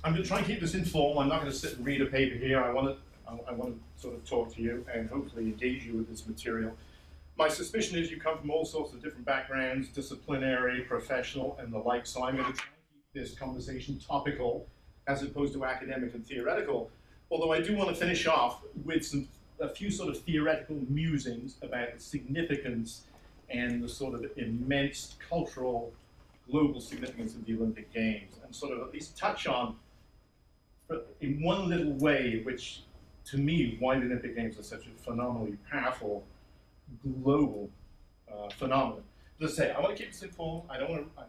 I'm going to try and keep this informal. I'm not going to sit and read a paper here. I want to sort of talk to you and hopefully engage you with this material. My suspicion is you come from all sorts of different backgrounds, disciplinary, professional, and the like, so I'm going to try and keep this conversation topical as opposed to academic and theoretical, although I do want to finish off with a few sort of theoretical musings about the significance and the sort of immense cultural, global significance of the Olympic Games, and sort of at least touch on, in one little way, which to me, why the Olympic Games are such a phenomenally powerful global phenomenon. As I say, I want to keep this informal. I'm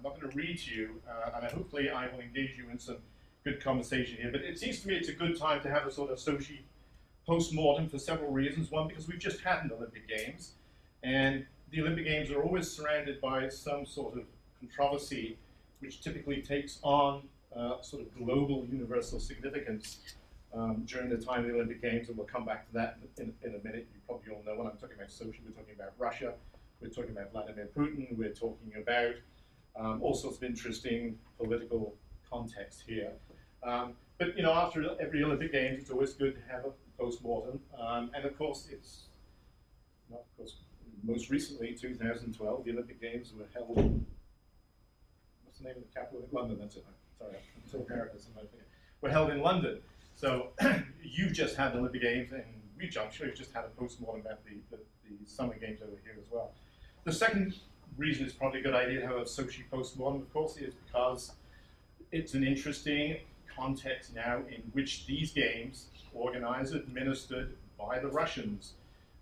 not going to read to you, and hopefully I will engage you in some good conversation here. But it seems to me it's a good time to have a sort of Sochi post-mortem for several reasons. One, because we've just had an Olympic Games, and the Olympic Games are always surrounded by some sort of controversy, which typically takes on sort of global universal significance during the time of the Olympic Games, and we'll come back to that in a minute. You probably all know when I'm talking about Sochi, we're talking about Russia, we're talking about Vladimir Putin, we're talking about all sorts of interesting political context here. But you know, after every Olympic Games, it's always good to have a post-mortem, and of course, most recently, 2012, the Olympic Games were held. What's the name of the capital? London. That's it. Sorry, I'm so American, sometimes I forget. Were held in London. So you've just had the Olympic Games, and I'm sure you've just had a post-mortem about the Summer Games over here as well. The second reason it's probably a good idea to have a Sochi post-mortem, of course, is because it's an interesting context now in which these games, organized, administered by the Russians,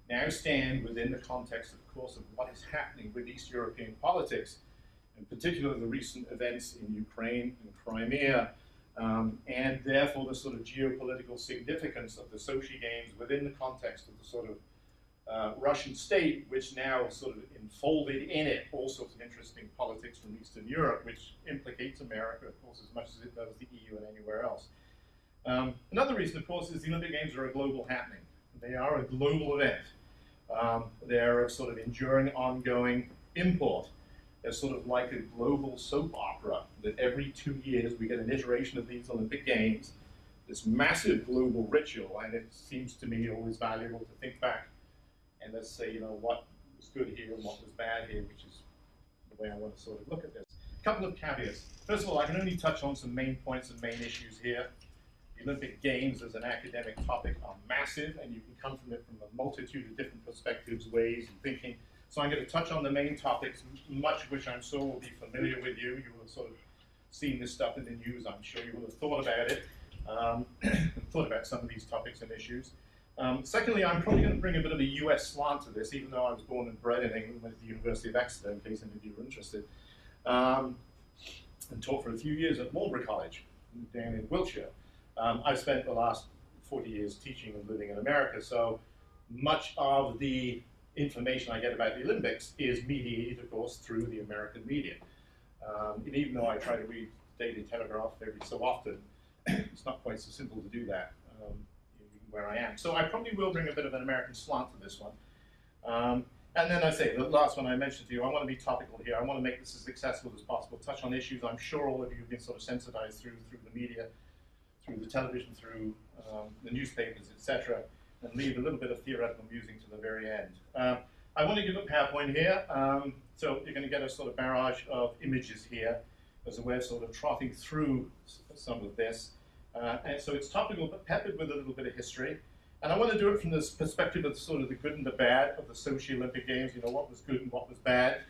now stand within the context, of course, of what is happening with East European politics, in particular the recent events in Ukraine and Crimea, and therefore the sort of geopolitical significance of the Sochi Games within the context of the sort of Russian state, which now sort of enfolded in it all sorts of interesting politics from Eastern Europe, which implicates America, of course, as much as it does the EU and anywhere else. Another reason, of course, is the Olympic Games are a global happening. They are a global event. They're of sort of enduring, ongoing import. They're sort of like a global soap opera that every 2 years we get an iteration of these Olympic Games, this massive global ritual, and it seems to me always valuable to think back and let's say, you know, what was good here and what was bad here, which is the way I want to sort of look at this. A couple of caveats. First of all, I can only touch on some main points and main issues here. The Olympic Games as an academic topic are massive, and you can come from it from a multitude of different perspectives, ways of thinking. So I'm going to touch on the main topics, much of which I'm sure will be familiar with you. You will have sort of seen this stuff in the news. I'm sure you will have thought about it, thought about some of these topics and issues. Secondly, I'm probably going to bring a bit of a US slant to this, even though I was born and bred in England, went to the University of Exeter, in case any of you are interested, and taught for a few years at Marlborough College down in Wiltshire. I've spent the last 40 years teaching and living in America, so much of the information I get about the Olympics is mediated, of course, through the American media. And even though I try to read Daily Telegraph every so often, it's not quite so simple to do that where I am. So I probably will bring a bit of an American slant to this one. And then I say, the last one I mentioned to you, I want to be topical here. I want to make this as accessible as possible, touch on issues I'm sure all of you have been sort of sensitized through the media, through the television, through the newspapers, etc., and leave a little bit of theoretical musing to the very end. I want to give a PowerPoint here, so you're going to get a sort of barrage of images here as a way of sort of trotting through some of this. And so it's topical, but peppered with a little bit of history. And I want to do it from this perspective of sort of the good and the bad of the Sochi Olympic Games, you know, what was good and what was bad.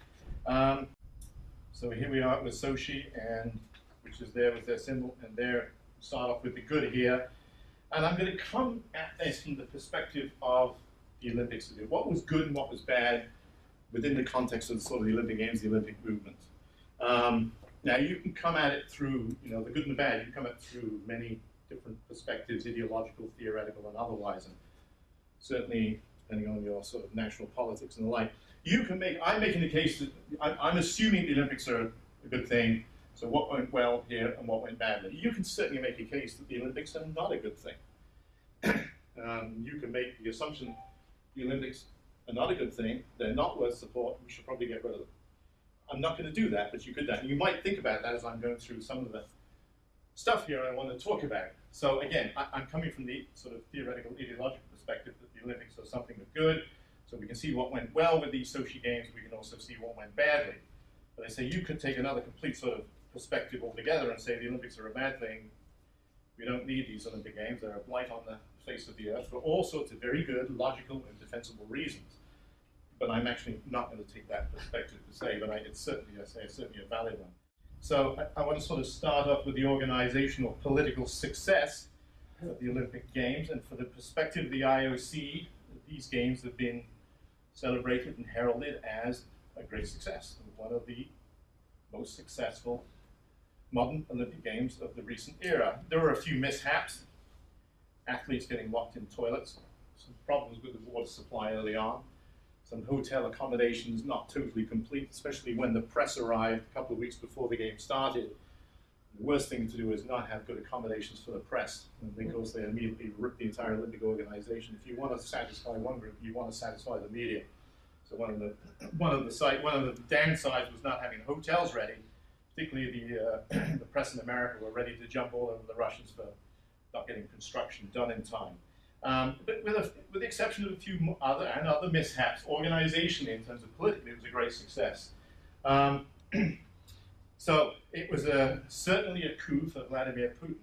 So here we are with Sochi, and which is there with their symbol, and there, start off with the good here. And I'm going to come at this from the perspective of the Olympics. What was good and what was bad within the context of the sort of the Olympic Games, the Olympic movement. Now you can come at it through, you know, the good and the bad, you can come at it through many different perspectives, ideological, theoretical, and otherwise. And certainly, depending on your sort of national politics and the like, you can make, I'm making the case that, I'm assuming the Olympics are a good thing, so what went well here and what went badly. You can certainly make a case that the Olympics are not a good thing. You can make the assumption the Olympics are not a good thing, they're not worth support, we should probably get rid of them. I'm not going to do that, but you could do that. And you might think about that as I'm going through some of the stuff here I want to talk about. So again, I'm coming from the sort of theoretical, ideological perspective that the Olympics are something that's good. So we can see what went well with these Sochi Games. We can also see what went badly. But I say you could take another complete sort of perspective altogether and say the Olympics are a bad thing. We don't need these Olympic Games. They're a blight on the face of the earth for all sorts of very good, logical, and defensible reasons. But I'm actually not going to take that perspective to say, but it's certainly a valid one. So I want to sort of start off with the organizational political success of the Olympic Games, and for the perspective of the IOC, these games have been celebrated and heralded as a great success, one of the most successful modern Olympic Games of the recent era. There were a few mishaps, athletes getting locked in toilets, some problems with the water supply early on, some hotel accommodations not totally complete, especially when the press arrived a couple of weeks before the game started. The worst thing to do is not have good accommodations for the press, because they immediately rip the entire Olympic organization. If you want to satisfy one group, you want to satisfy the media. So one of the downsides was not having hotels ready. Particularly the press in America were ready to jump all over the Russians for not getting construction done in time. But with the exception of a few other mishaps, organizationally, in terms of politically, it was a great success. So it was certainly a coup for Vladimir Putin.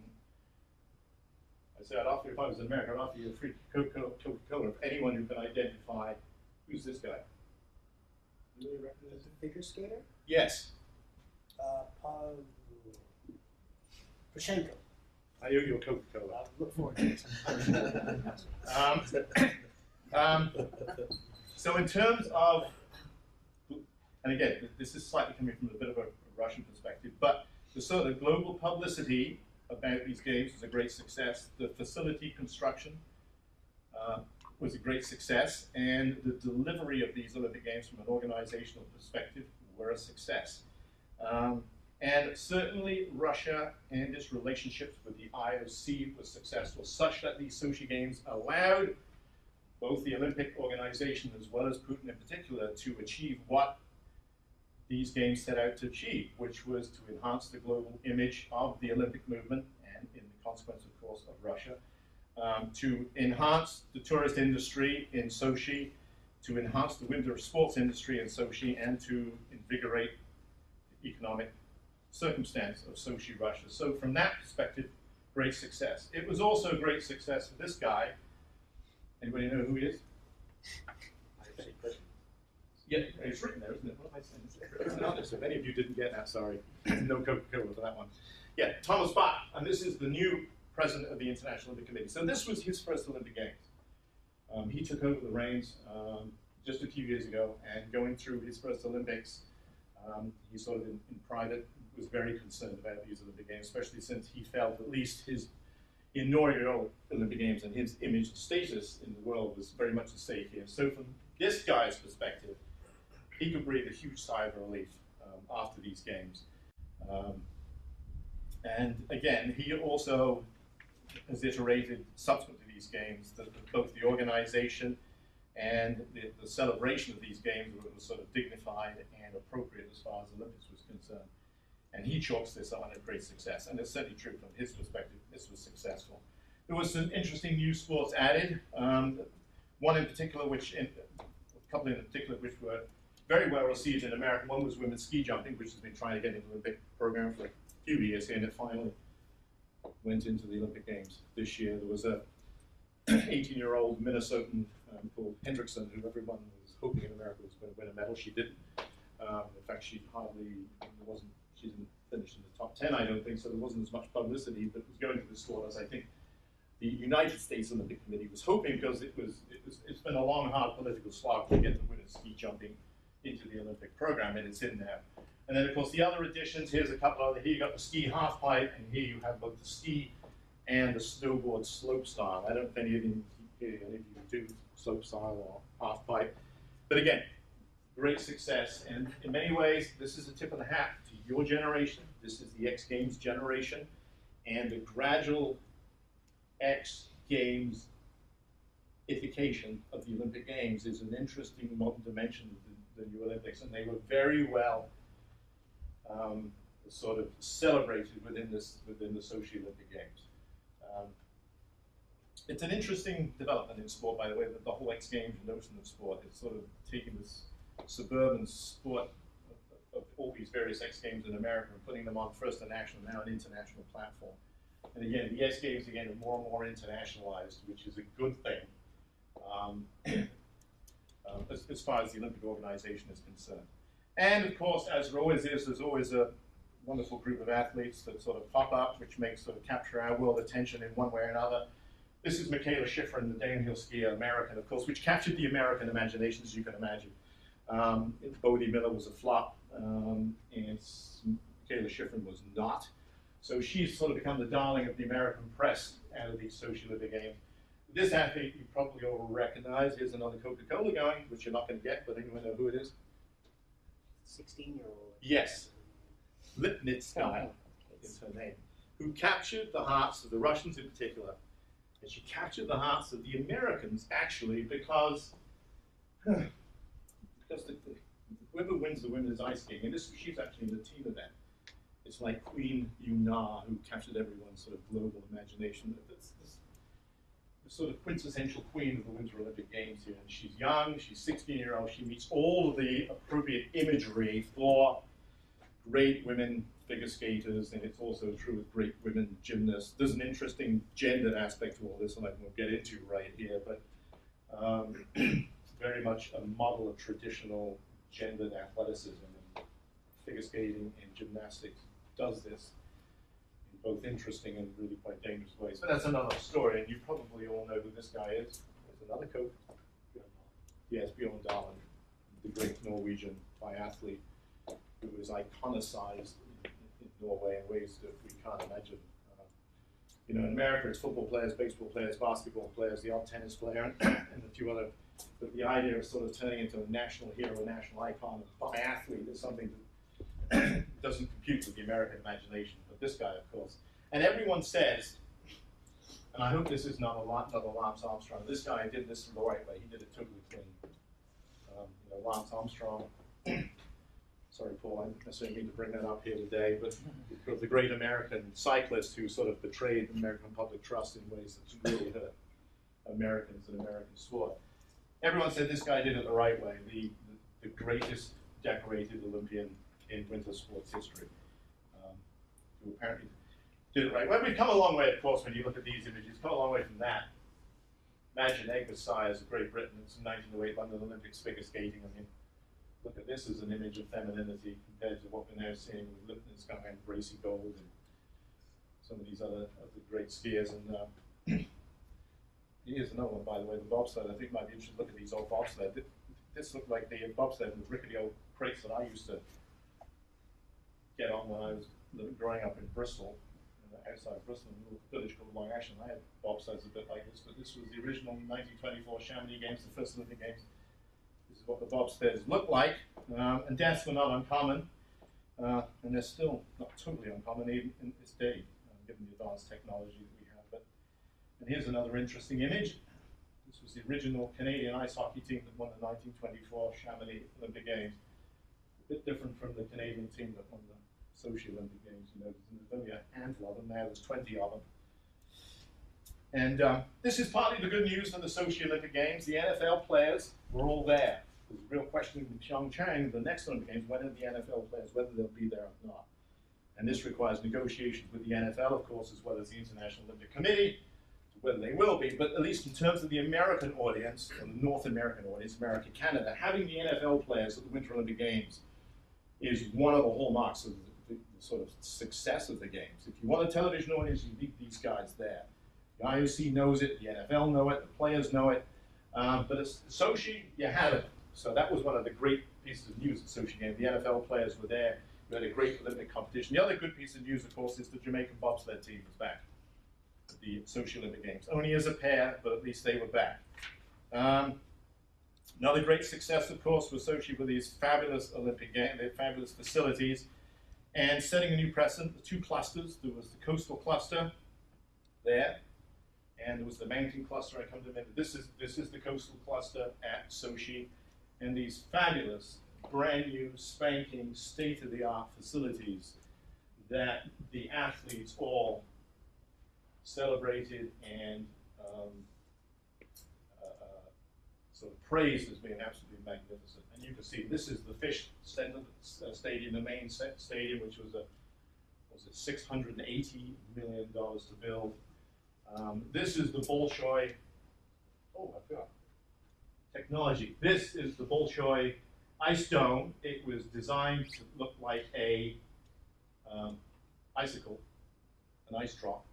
I said, I'd offer, if I was in America, I'd offer you a free Coca-Cola if anyone who can identify who's this guy. Do you recognize him? Figure skater? Yes. Poroshenko. I owe you a Coca-Cola. Look forward to it. So in terms of, and again, this is slightly coming from a bit of a Russian perspective, but the sort of global publicity about these games was a great success. The facility construction was a great success, and the delivery of these Olympic Games from an organizational perspective were a success. And certainly Russia and its relationships with the IOC was successful, such that these Sochi Games allowed both the Olympic organization as well as Putin in particular to achieve what these games set out to achieve, which was to enhance the global image of the Olympic movement and, in the consequence, of course, of Russia, to enhance the tourist industry in Sochi, to enhance the winter sports industry in Sochi, and to invigorate the economic circumstance of Sochi, Russia. So from that perspective, great success. It was also a great success for this guy. Anybody know who he is? Yeah, it's written there, isn't it? What am I saying? So if any of you didn't get that, sorry. No Coca-Cola for that one. Yeah, Thomas Bach, and this is the new president of the International Olympic Committee. So this was his first Olympic Games. He took over the reins just a few years ago, and going through his first Olympics, he sort of in private was very concerned about these Olympic Games, especially since he felt at least his inaugural Olympic Games and his image and status in the world was very much at stake here. So from this guy's perspective, he could breathe a huge sigh of relief after these games. And again, he also has iterated subsequent to these games that both the organization and the celebration of these games was sort of dignified and appropriate as far as the Olympics was concerned. And he chalks this on a great success, and it's certainly true from his perspective, this was successful. There was some interesting new sports added, one in particular, a couple in particular which were very well received in America. One was women's ski jumping, which has been trying to get into the Olympic program for a few years, and it finally went into the Olympic Games this year. There was a 18-year-old Minnesotan called Hendrickson, who everyone was hoping in America was going to win a medal. She didn't. In fact, she didn't finish in the top 10, I don't think, so there wasn't as much publicity, but it was going to the sport as I think the United States Olympic Committee was hoping, because it's been a long, hard political slog to get the women's ski jumping into the Olympic program, and it's in there. And then, of course, the other additions, here's a couple other, here you got the ski half pipe, and here you have both the ski and the snowboard slope style. I don't think any of you do slope style or half pipe. But again, great success, and in many ways, this is a tip of the hat to your generation. This is the X Games generation, and the gradual X Games ification of the Olympic Games is an interesting modern dimension of the new Olympics, and they were very well sort of celebrated within the Sochi Olympic Games. It's an interesting development in sport, by the way, that the whole X Games notion of sport is sort of taking this suburban sport of all these various X Games in America and putting them on first a national, now an international platform. And again, the X Games again are more and more internationalized, which is a good thing as far as the Olympic organization is concerned. And of course, as there always is, there's always a wonderful group of athletes that sort of pop up, which makes sort of capture our world attention in one way or another. This is Michaela Schifrin, the downhill skier, American, of course, which captured the American imagination, as you can imagine. Bodie Miller was a flop, and Michaela Schifrin was not. So she's sort of become the darling of the American press out of these Sochi Olympic Games. This athlete you probably all recognize. Here's another Coca-Cola going, which you're not going to get, but anyone know who it is? 16-year-old. Yes. Lipnitskaya is her name, who captured the hearts of the Russians in particular. And she captured the hearts of the Americans, actually, because whoever wins the women's ice skating, and she's actually in the team of that. It's like Queen Yuna, who captured everyone's sort of global imagination. The sort of quintessential queen of the Winter Olympic Games here. And she's young, she's 16-year-old, she meets all of the appropriate imagery for great women figure skaters, and it's also true with great women gymnasts. There's an interesting gendered aspect to all this, and I won't get into right here, but very much a model of traditional gendered athleticism. And figure skating and gymnastics does this in both interesting and really quite dangerous ways. But that's another story, and you probably all know who this guy is. There's another coach. Yes, Bjorn Dahlen, the great Norwegian biathlete who is iconicized in Norway in ways that we can't imagine. You know, in America, it's football players, baseball players, basketball players, the odd tennis player, and a few other. But the idea of sort of turning into a national hero, a national icon, a biathlete is something that doesn't compute with the American imagination. But this guy, of course, and everyone says, and I hope this is not another Lance Armstrong. This guy did this the right way. He did it totally clean. You know, Lance Armstrong. Sorry, Paul, I didn't necessarily mean to bring that up here today, but the great American cyclist who sort of betrayed American public trust in ways that really hurt Americans and American sport. Everyone said this guy did it the right way, the greatest decorated Olympian in winter sports history, who apparently did it right. Well, we've come a long way, of course, when you look at these images, come a long way from that. Imagine Egglesires of Great Britain, it's 1908 London Olympics figure skating. I mean, look at this as an image of femininity compared to what we're now seeing with Lipnitskaya and Gracie Gold and some of these other of the great skiers. And here's another one, by the way, the bobsled. I think you might be interested to look at these old bobsled. This looked like the bobsled with rickety old crates that I used to get on when I was growing up in Bristol, outside Bristol, in a little village called Long Ashton. I had bobsleds a bit like this, but this was the original 1924 Chamonix Games, the first Olympic Games. This is what the bobsleds look like, and deaths were not uncommon, and they're still not totally uncommon even in this day, given the advanced technology that we have. And here's another interesting image. This was the original Canadian ice hockey team that won the 1924 Chamonix Olympic Games. A bit different from the Canadian team that won the Sochi Olympic Games. You know, there's only a handful of them, now there's 20 of them. And this is partly the good news for the Sochi Olympic Games. The NFL players were all there. There's a real question in Pyeongchang, the next Olympic Games, when are the NFL players, whether they'll be there or not. And this requires negotiations with the NFL, of course, as well as the International Olympic Committee, whether they will be, but at least in terms of the American audience, or the North American audience, America, Canada, having the NFL players at the Winter Olympic Games is one of the hallmarks of the sort of success of the Games. If you want a television audience, you need these guys there. The IOC knows it, the NFL know it, the players know it, but at Sochi, you have it. So that was one of the great pieces of news at Sochi Games. The NFL players were there. We had a great Olympic competition. The other good piece of news, of course, is the Jamaican bobsled team was back at the Sochi Olympic Games. Only as a pair, but at least they were back. Another great success, of course, was Sochi with these fabulous Olympic Games, their fabulous facilities, and setting a new precedent. The two clusters, there was the coastal cluster there, and there was the mountain cluster. I come to remember. This is the coastal cluster at Sochi, and these fabulous, brand new, spanking, state-of-the-art facilities that the athletes all celebrated and sort of praised as being absolutely magnificent. And you can see this is the Fish Center Stadium, the main stadium, which was $680 million to build. This is the Bolshoi. Oh, I forgot. Technology. This is the Bolshoi ice dome. It was designed to look like a icicle, an ice drop.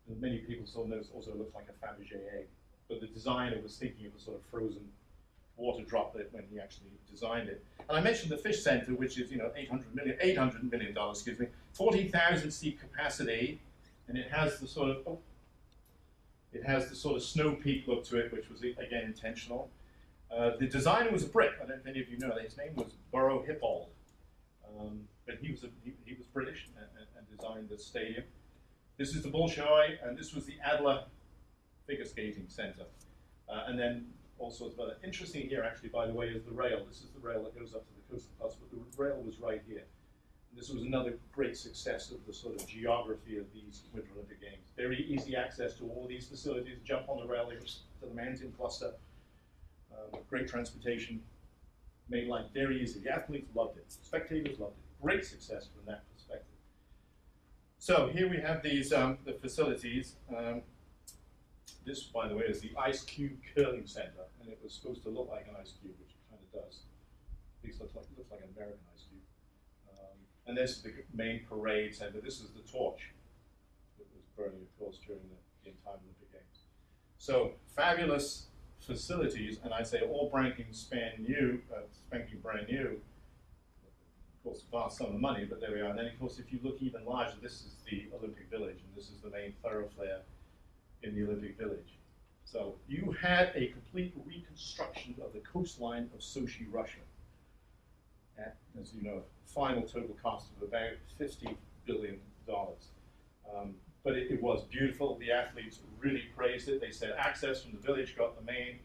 And many people saw this also looks like a Fabergé egg. But the designer was thinking of a sort of frozen water droplet when he actually designed it. And I mentioned the Fish Center, which is $800 million, excuse me, 40,000 seat capacity, and it has the sort of snow peak look to it, which was again intentional. The designer was a Brit. I don't know if any of you know that. His name was Burrow Hippold, but he was British and designed the stadium. This is the Bolshoi, and this was the Adler Figure Skating Center, and then all sorts of other. Interesting here, actually, by the way, is the rail. This is the rail that goes up to the Coastal Plus, but the rail was right here. And this was another great success of the sort of geography of these Winter Olympic Games. Very easy access to all these facilities. Jump on the rail to the mountain cluster. Great transportation, made life very easy. The athletes loved it. Spectators loved it. Great success from that perspective. So here we have these the facilities. This, by the way, is the Ice Cube Curling Center, and it was supposed to look like an ice cube, which it kind of does. At least looks like an American ice cube. And this is the main parade center. This is the torch that was burning, of course, during the entire Olympic Games. So fabulous facilities, and I say all spanking brand new. Of course, vast sum of money, but there we are. And then, of course, if you look even larger, this is the Olympic Village, and this is the main thoroughfare in the Olympic Village. So you had a complete reconstruction of the coastline of Sochi, Russia, at, as you know, final total cost of about $50 billion. But it was beautiful. The athletes really praised it. They said access from the village got the main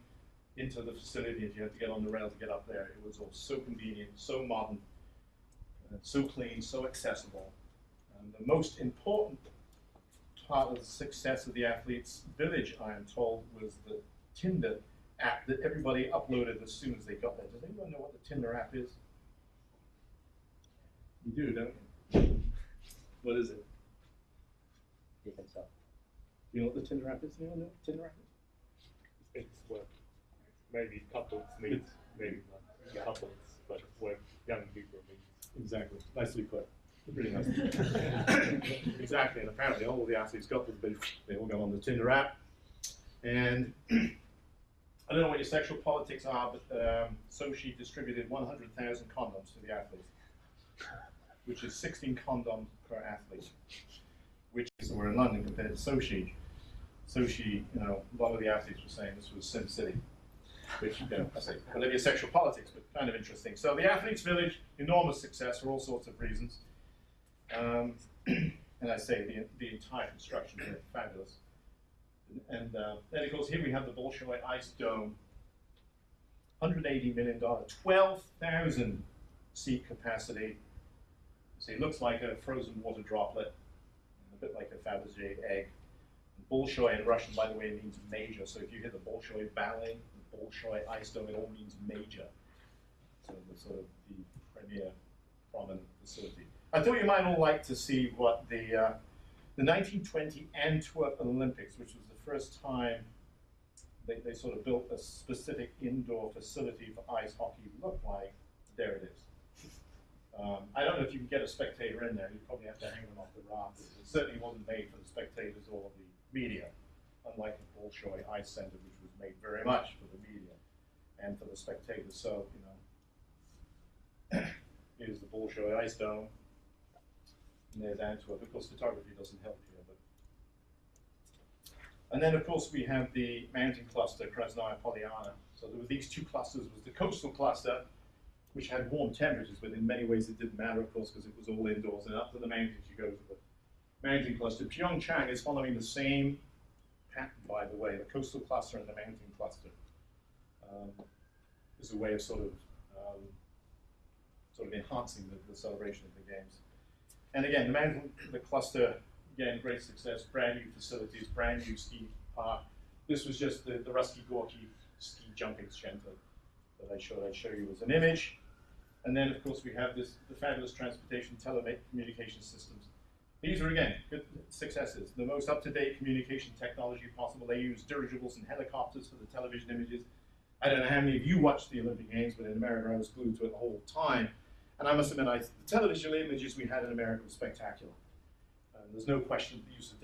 into the facility. If you had to get on the rail to get up there, it was all so convenient, so modern, so clean, so accessible. The most important part of the success of the athletes' village, I am told, was the Tinder app that everybody uploaded as soon as they got there. Does anyone know what the Tinder app is? You do, don't you? What is it? You think so? Do you know what the Tinder app is? Do you know what the Tinder app is? It's where maybe couples meet, maybe not couples, but where young people meet. Exactly. Nicely put. Pretty nice. Exactly. And apparently all of the athletes got this, they all go on the Tinder app. And I don't know what your sexual politics are, but Sochi distributed 100,000 condoms to the athletes, which is 16 condoms per athlete, which is, we're in London compared to Sochi. Sochi, a lot of the athletes were saying this was Sim City, which, I say, whatever your sexual politics, but kind of interesting. So the Athletes Village, enormous success for all sorts of reasons. And I say the entire construction is fabulous. And then, of course, here we have the Bolshoi Ice Dome, $180 million, 12,000 seat capacity. So it looks like a frozen water droplet, a bit like a Fabergé egg. Bolshoi in Russian, by the way, means major. So if you hear the Bolshoi Ballet, the Bolshoi Ice Dome, it all means major. So the sort of the premier prominent facility. I thought you might all like to see what the 1920 Antwerp Olympics, which was the first time they sort of built a specific indoor facility for ice hockey, looked like. There it is. I don't know if you can get a spectator in there. You probably have to hang them off the rafters. It certainly wasn't made for the spectators or the media, unlike the Bolshoi Ice Center, which was made very much for the media and for the spectators. So, here's the Bolshoi Ice Dome, and there's Antwerp. Of course, photography doesn't help here, but. And then, of course, we have the mountain cluster, Krasnaya Polyana. So there were these two clusters. Was the coastal cluster, which had warm temperatures, but in many ways it didn't matter, of course, because it was all indoors. And up to the mountains, you go to the mountain cluster. Pyeongchang is following the same pattern, by the way, the coastal cluster and the mountain cluster. Is a way of sort of enhancing the celebration of the games. And again, the cluster, again, great success, brand new facilities, brand new ski park. This was just the Rusky Gorky ski jumping center that I'd show you as an image. And then, of course, we have the fabulous transportation telecommunication systems. These are, again, good successes. The most up-to-date communication technology possible. They use dirigibles and helicopters for the television images. I don't know how many of you watched the Olympic Games, but in America I was glued to it the whole time. And I must admit, the television images we had in America were spectacular. There's no question the use of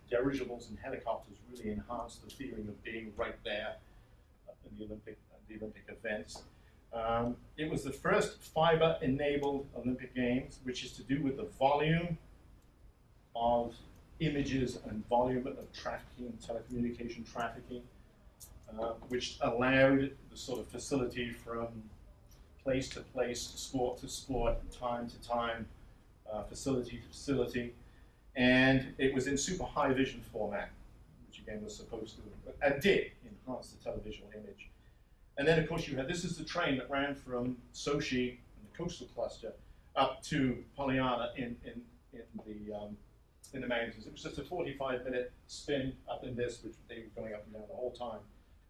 dirigibles and helicopters really enhanced the feeling of being right there in the Olympic events. It was the first fiber-enabled Olympic Games, which is to do with the volume of images and volume of trafficking, telecommunication trafficking, which allowed the sort of facility from place to place, sport to sport, time to time, facility to facility. And it was in super high vision format, which again was supposed to, did enhance the television image. And then of course you had, this is the train that ran from Sochi, in the coastal cluster, up to Polyana in the mountains. It was just a 45-minute spin up in this, which they were going up and down the whole time,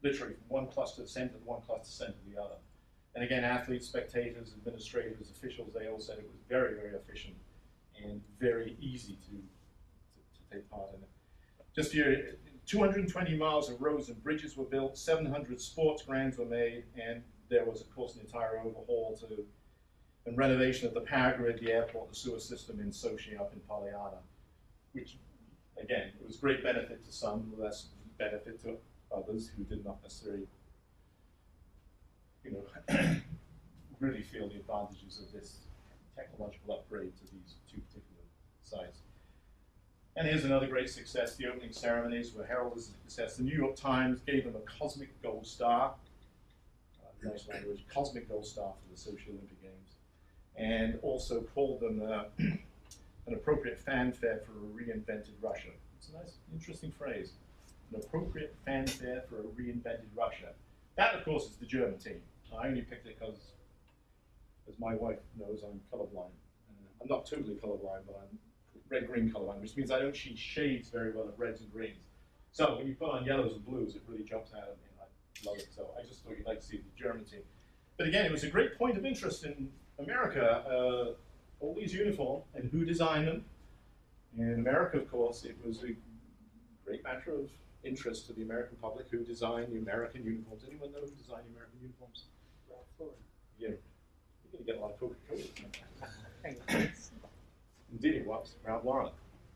literally from one cluster center to one cluster center to the other. And again, athletes, spectators, administrators, officials, they all said it was very, very efficient and very easy to take part in it. Just here, 220 miles of roads and bridges were built, 700 sports grounds were made, and there was, of course, an entire overhaul and renovation of the power grid, the airport, the sewer system in Sochi up in Polyana, which, again, it was great benefit to some, less benefit to others who did not necessarily, really feel the advantages of this technological upgrade to these two particular sites. And here's another great success. The opening ceremonies were heralded as a success. The New York Times gave them a cosmic gold star, nice language, cosmic gold star for the Sochi Olympic Games, and also called them an appropriate fanfare for a reinvented Russia. It's a nice, interesting phrase. An appropriate fanfare for a reinvented Russia. That, of course, is the German team. I only picked it because, as my wife knows, I'm colorblind. I'm not totally colorblind, but I'm red-green colorblind, which means I don't see shades very well of reds and greens. So when you put on yellows and blues, it really jumps out at me, and I love it. So I just thought you'd like to see the German team. But again, it was a great point of interest in America, all these uniforms, and who designed them. In America, of course, it was a great matter of interest to the American public who designed the American uniforms. Anyone know who designed the American uniforms? Ralph Lauren. Yeah, you're going to get a lot of Coca-Cola. Indeed it was, Ralph Lauren.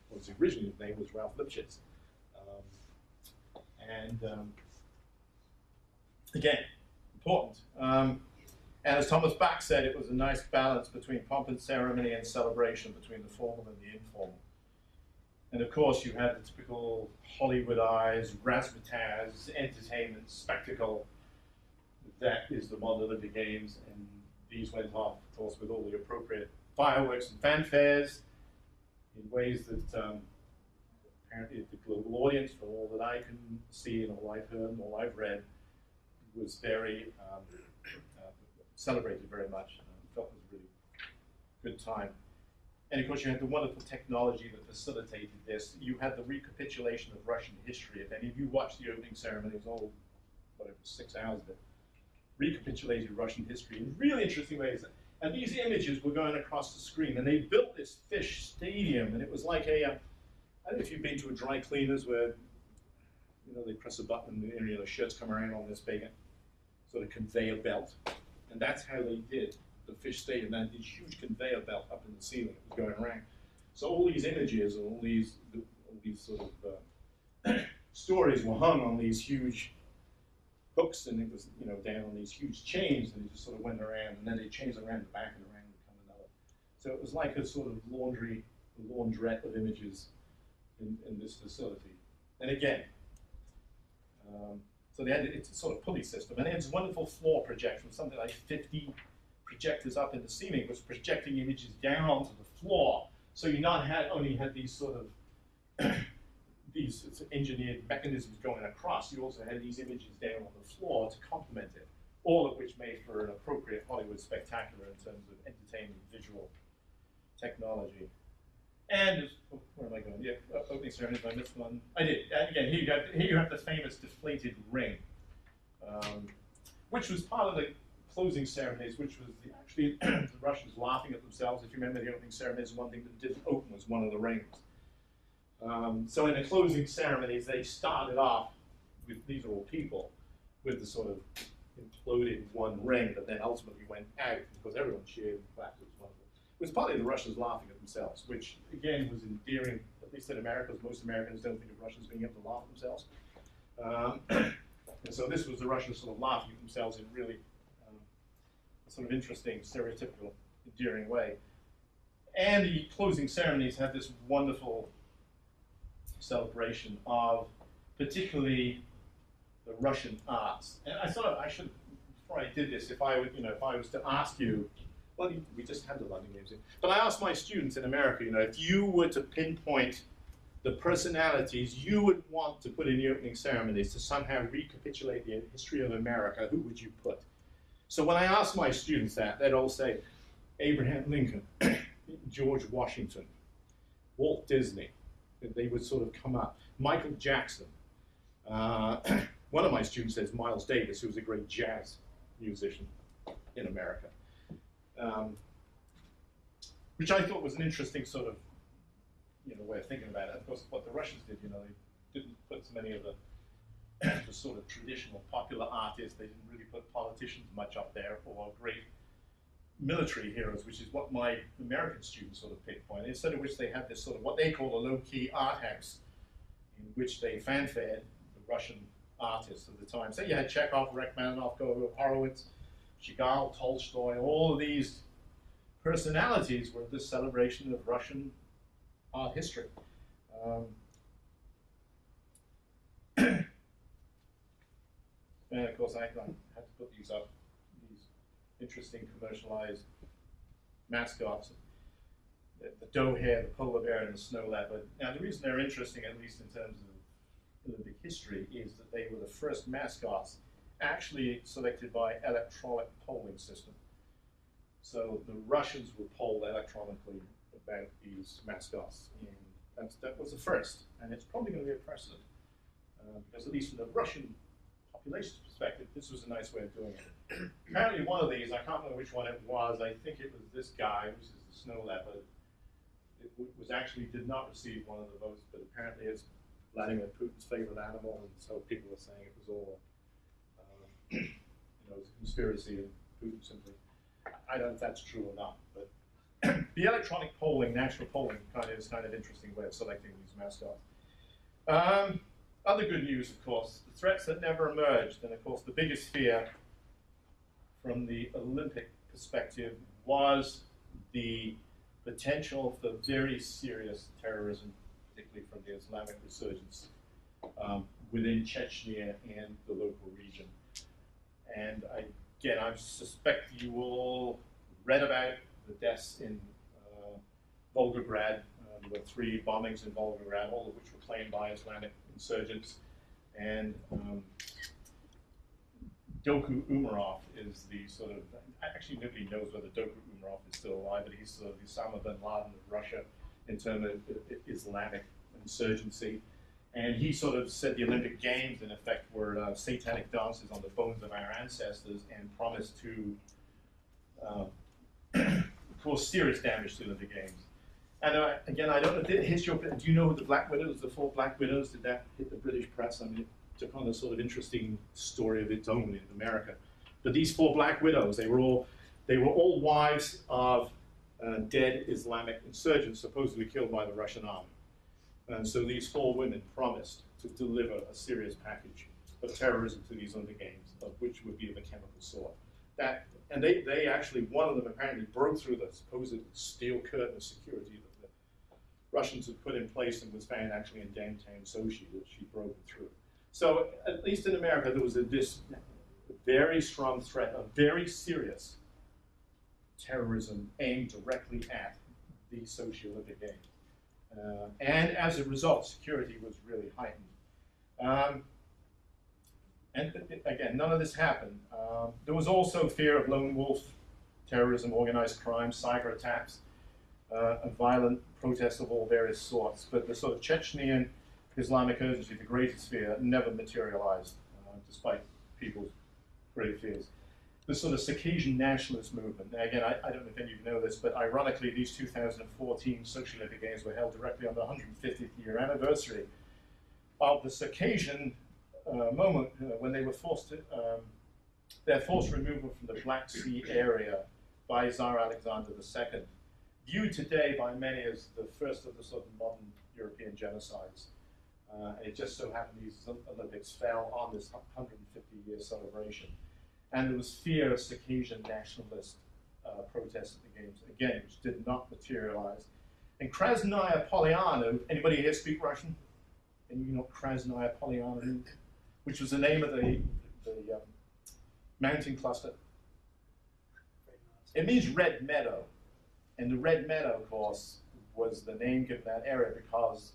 Well, his original name was Ralph Lipschitz. Again, important. And as Thomas Bach said, it was a nice balance between pomp and ceremony and celebration, between the formal and the informal. And of course, you had the typical Hollywoodized, razzmatazz, entertainment, spectacle that is the modern Olympic Games. And these went off, of course, with all the appropriate fireworks and fanfares in ways that apparently the global audience, from all that I can see and all I've heard and all I've read, was very celebrated very much. Felt it was a really good time. And of course, you had the wonderful technology that facilitated this. You had the recapitulation of Russian history. If any of you watched the opening ceremony, it was all, whatever, 6 hours of it, recapitulated Russian history in really interesting ways. And these images were going across the screen, and they built this fish stadium, and it was like a, I don't know if you've been to a dry cleaners where, they press a button and the shirts come around on this big sort of conveyor belt. And that's how they did the fish stadium. They had this huge conveyor belt up in the ceiling. It was going around. So all these images and all these sort of stories were hung on these huge hooks, and it was down on these huge chains, and it just sort of went around, and then they changed around the back and around would come another. So it was like a sort of laundrette of images in this facility. And again, so they had it's a sort of pulley system, and they had this wonderful floor projection, something like 50 projectors up in the ceiling, was projecting images down onto the floor. So you not only had these sort of these engineered mechanisms going across, you also had these images down on the floor to complement it, all of which made for an appropriate Hollywood spectacular in terms of entertainment, visual technology. And, where am I going? Yeah, opening ceremonies, I missed one. I did. Again, here you have the famous deflated ring, which was part of the closing ceremonies, which was actually the Russians laughing at themselves. If you remember the opening ceremonies, one thing that didn't open was one of the rings. So in the closing ceremonies, they started off with, these are all people, with the sort of imploded one ring that then ultimately went out because everyone cheered and clapped. It was partly the Russians laughing at themselves, which again was endearing, at least in America, because most Americans don't think of Russians being able to laugh at themselves. And so this was the Russians sort of laughing at themselves in really a sort of interesting, stereotypical, endearing way. And the closing ceremonies had this wonderful celebration of particularly the Russian arts. And I thought I should, before I did this, if I would, if I was to ask you, well, we just had the London Games, but I asked my students in America, if you were to pinpoint the personalities you would want to put in the opening ceremonies to somehow recapitulate the history of America, who would you put? So when I asked my students that, they'd all say Abraham Lincoln, George Washington, Walt Disney. They would sort of come up. Michael Jackson. One of my students says Miles Davis, who was a great jazz musician in America. Which I thought was an interesting sort of way of thinking about it. Of course, what the Russians did, they didn't put so many of the sort of traditional popular artists. They didn't really put politicians much up there, or great military heroes, which is what my American students sort of pinpointed. Instead of which they had this sort of what they call a low-key art house, in which they fanfared the Russian artists of the time. So you had Chekhov, Rachmaninoff, Gogol, Horowitz, Chagall, Tolstoy. All of these personalities were this celebration of Russian art history. And of course, I had to put these up, these interesting commercialized mascots. The doe hare, the polar bear, and the snow leopard. Now, the reason they're interesting, at least in terms of Olympic history, is that they were the first mascots actually selected by electronic polling system. So the Russians were polled electronically about these mascots, and that was the first, and it's probably going to be a precedent, because at least from the Russian population's perspective, this was a nice way of doing it. Apparently one of these, I can't remember which one it was, I think it was this guy, which is the snow leopard, it did not receive one of the votes, but apparently it's Vladimir Putin's favorite animal, and so people were saying it was all, it was a conspiracy, and Putin simply, I don't know if that's true or not, but the electronic polling, national polling, is kind of interesting way of selecting these mascots. Other good news, of course, the threats that never emerged, and of course the biggest fear from the Olympic perspective was the potential for very serious terrorism, particularly from the Islamic resurgence within Chechnya and the local region. And again, I suspect you all read about the deaths in Volgograd. There were 3 bombings in Volgograd, all of which were claimed by Islamic insurgents. And Doku Umarov is the sort of, actually nobody knows whether Doku Umarov is still alive, but he's sort of the Osama bin Laden of Russia in terms of Islamic insurgency. And he sort of said the Olympic Games, in effect, were satanic dances on the bones of our ancestors, and promised to cause serious damage to the Olympic Games. And again, I don't know, do you know the Black Widows, the 4 Black Widows, did that hit the British press? I mean, it took on a sort of interesting story of its own in America. But these 4 Black Widows, they were all wives of dead Islamic insurgents, supposedly killed by the Russian army. And so these 4 women promised to deliver a serious package of terrorism to these Olympic Games, of which would be of a chemical sort. And they actually, one of them apparently broke through the supposed steel curtain of security that the Russians had put in place, and was found actually in downtown Sochi, that she'd broken through. So at least in America, there was this very strong threat of very serious terrorism aimed directly at the Sochi Olympic Games. And as a result, security was really heightened. And again, none of this happened. There was also fear of lone wolf terrorism, organized crime, cyber attacks. and violent protests of all various sorts. But the sort of Chechnyan Islamic urgency, the greater sphere, never materialized, despite people's great fears. The sort of Circassian nationalist movement. Now, again, I don't know if any of you know this, but ironically, these 2014 Sochi Olympic Games were held directly on the 150th year anniversary of the Circassian moment when they were forced to, their forced removal from the Black Sea area by Tsar Alexander II, viewed today by many as the first of the sort of modern European genocides. It just so happened these Olympics fell on this 150-year celebration. And there was fear of Circassian nationalist protests at the Games, again, which did not materialize. And Krasnaya Polyana, anybody here speak Russian? And you know what Krasnaya Polyana means? Which was the name of the mountain cluster. It means red meadow. And the red meadow, of course, was the name given that area because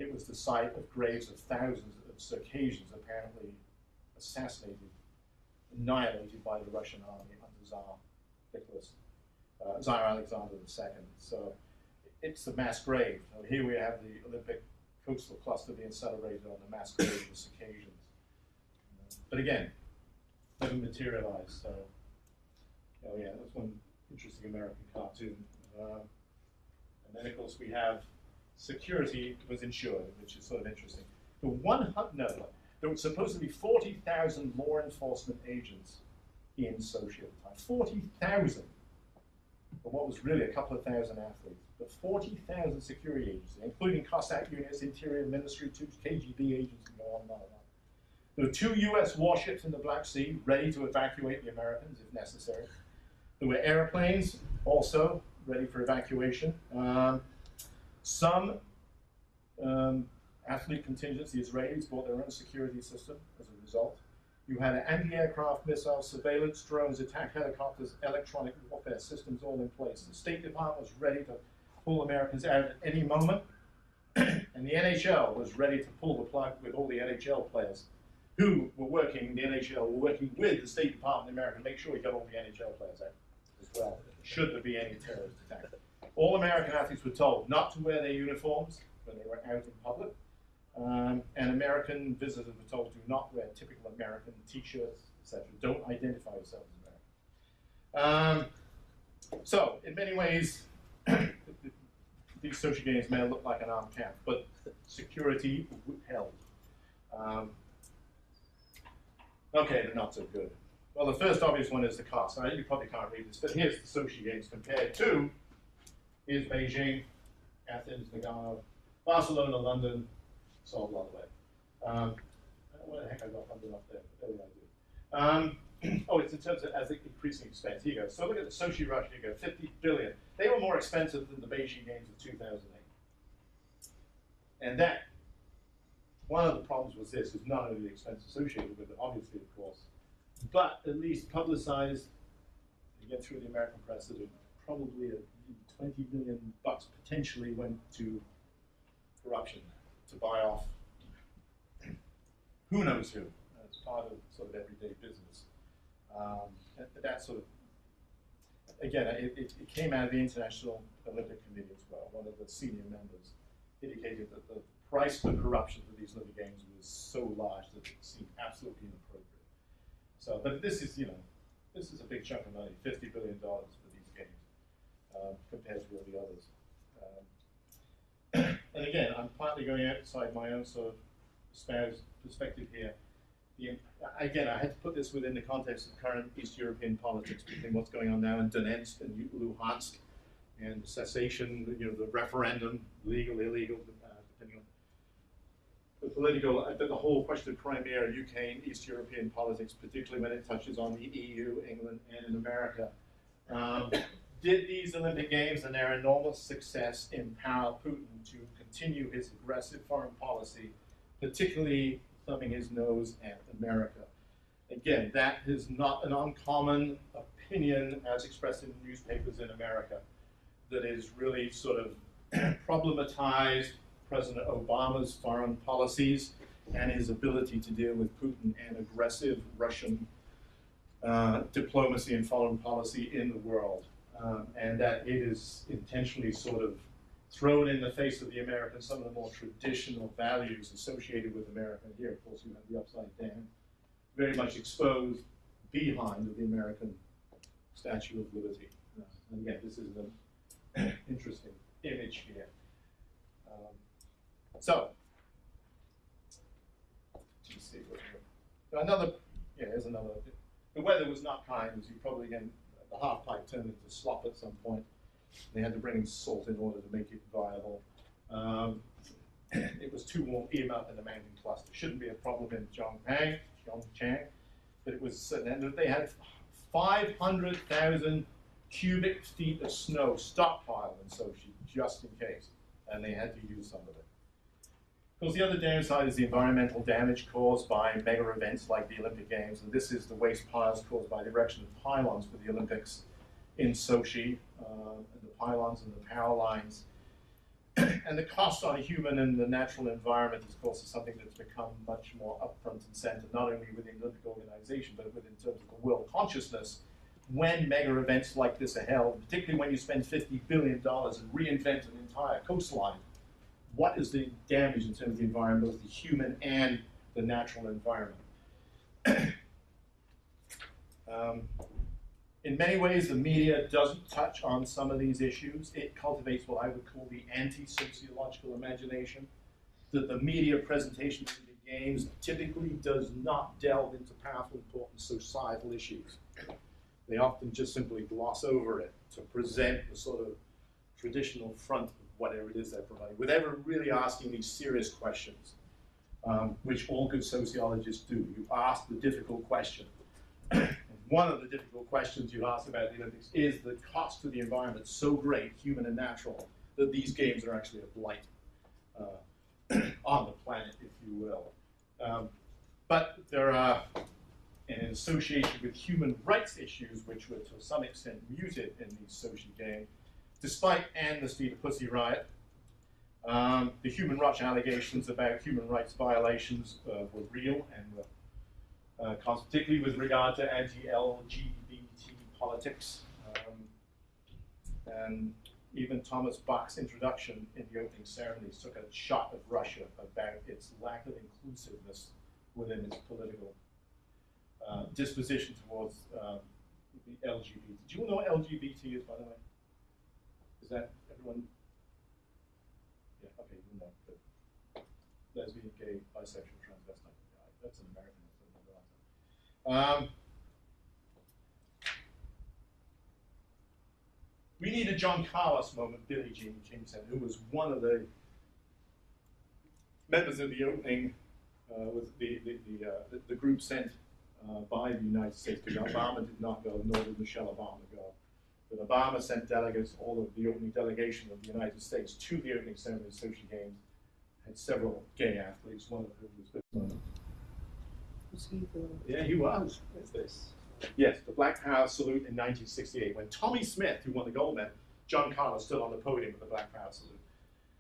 it was the site of graves of thousands of Circassians apparently assassinated, annihilated by the Russian army under Tsar Alexander II. So it's the mass grave. So here we have the Olympic coastal cluster being celebrated on the mass grave of the Circassians. But again, never materialized. So, oh yeah, that's one interesting American cartoon. And then of course we have security was ensured, which is sort of interesting. There were supposed to be 40,000 law enforcement agents in Sochi at the time. 40,000. But what was really a couple of thousand athletes. But 40,000 security agents, including Cossack units, Interior Ministry, 2 KGB agents, and on and on and on. There were 2 US warships in the Black Sea ready to evacuate the Americans if necessary. There were airplanes also ready for evacuation. Some athlete contingents, the Israelis, bought their own security system as a result. You had anti-aircraft missiles, surveillance drones, attack helicopters, electronic warfare systems all in place. The State Department was ready to pull Americans out at any moment. And the NHL was ready to pull the plug with all the NHL players who were working, the NHL were working with the State Department of America to make sure we got all the NHL players out as well, should there be any terrorist attack. All American athletes were told not to wear their uniforms when they were out in public. And American visitors were told do not wear typical American t-shirts, etc. Don't identify yourself as American. So, in many ways, these Sochi Games may look like an armed camp, but security held. Okay, they're not so good. Well, the first obvious one is the cost. Right? You probably can't read this, but here's the Sochi Games compared to here's Beijing, Athens, Nagano, Barcelona, London, Seoul, by the way. Where the heck I got London up there? There we go. It's in terms of as increasing expense. Here you go. So look at the Sochi Rush. Here you go. 50 billion. They were more expensive than the Beijing Games of 2008. And that one of the problems was this: is not only the expense associated with it, obviously, of course, but at least publicized. You get through the American press that probably $20 million potentially went to corruption to buy off who knows who. It's part of sort of everyday business. That sort of, again, it came out of the International Olympic Committee as well. One of the senior members indicated that the price for corruption for these Olympic Games was so large that it seemed absolutely inappropriate. So, but this is, this is a big chunk of money, $50 billion for these games compared to all the others. And again, I'm partly going outside my own sort of espoused perspective here. Again, I had to put this within the context of current East European politics, between what's going on now in Donetsk and Luhansk, and cessation, the referendum, legal, illegal, depending on the political, the whole question of Crimea, UK, and East European politics, particularly when it touches on the EU, England, and in America. Did these Olympic Games and their enormous success empower Putin to continue his aggressive foreign policy, particularly thumbing his nose at America? Again, that is not an uncommon opinion as expressed in newspapers in America that is really sort of problematized President Obama's foreign policies and his ability to deal with Putin and aggressive Russian diplomacy and foreign policy in the world. and that it is intentionally sort of thrown in the face of the Americans some of the more traditional values associated with America. Here, of course, you have the upside down, very much exposed behind the American Statue of Liberty. And again, this is an interesting image here. Let's see. Here's another. The weather was not kind, as you probably, again, the half pipe turned into slop at some point. They had to bring in salt in order to make it viable. It was too warm even up in the mountain cluster. Shouldn't be a problem in Chongcheng, but it was, and they had 500,000 cubic feet of snow stockpiled in Sochi, just in case, and they had to use some of it. Of course, the other downside is the environmental damage caused by mega events like the Olympic Games, and this is the waste piles caused by the erection of pylons for the Olympics in Sochi, and the pylons and the power lines. And the cost on a human and the natural environment, of course, is something that's become much more upfront and center, not only within the Olympic organization, but within terms of the world consciousness. When mega events like this are held, particularly when you spend $50 billion and reinvent an entire coastline, what is the damage in terms of the environment, both the human and the natural environment? In many ways, the media doesn't touch on some of these issues. It cultivates what I would call the anti-sociological imagination, that the media presentation of the games typically does not delve into powerful, important societal issues. They often just simply gloss over it to present the sort of traditional front of whatever it is they're providing, without ever really asking these serious questions, which all good sociologists do. You ask the difficult question. One of the difficult questions you ask about the Olympics is the cost to the environment so great, human and natural, that these games are actually a blight on the planet, if you will. But there are, in association with human rights issues, which were to some extent muted in these Sochi Games, despite Amnesty, the Pussy Riot, the human rights allegations about human rights violations were real and were particularly with regard to anti-LGBT politics. And even Thomas Bach's introduction in the opening ceremonies took a shot at Russia about its lack of inclusiveness within its political disposition towards the LGBT. Do you all know what LGBT is, by the way? Is that everyone? Yeah, okay, you know. But lesbian, gay, bisexual, transvestite. Yeah, that's an American. We need a John Carlos moment, Billie Jean King said, who was one of the members of the opening, with the group sent by the United States to go. Obama did not go, nor did Michelle Obama go. But Obama sent delegates, all of the opening delegation of the United States, to the opening ceremony of the Sochi Games. Had several gay athletes, one of whom was with Was he the... Yeah, he was. What's this? Yes, the Black Power salute in 1968. When Tommy Smith, who won the gold medal, John Carlos stood on the podium with the Black Power salute.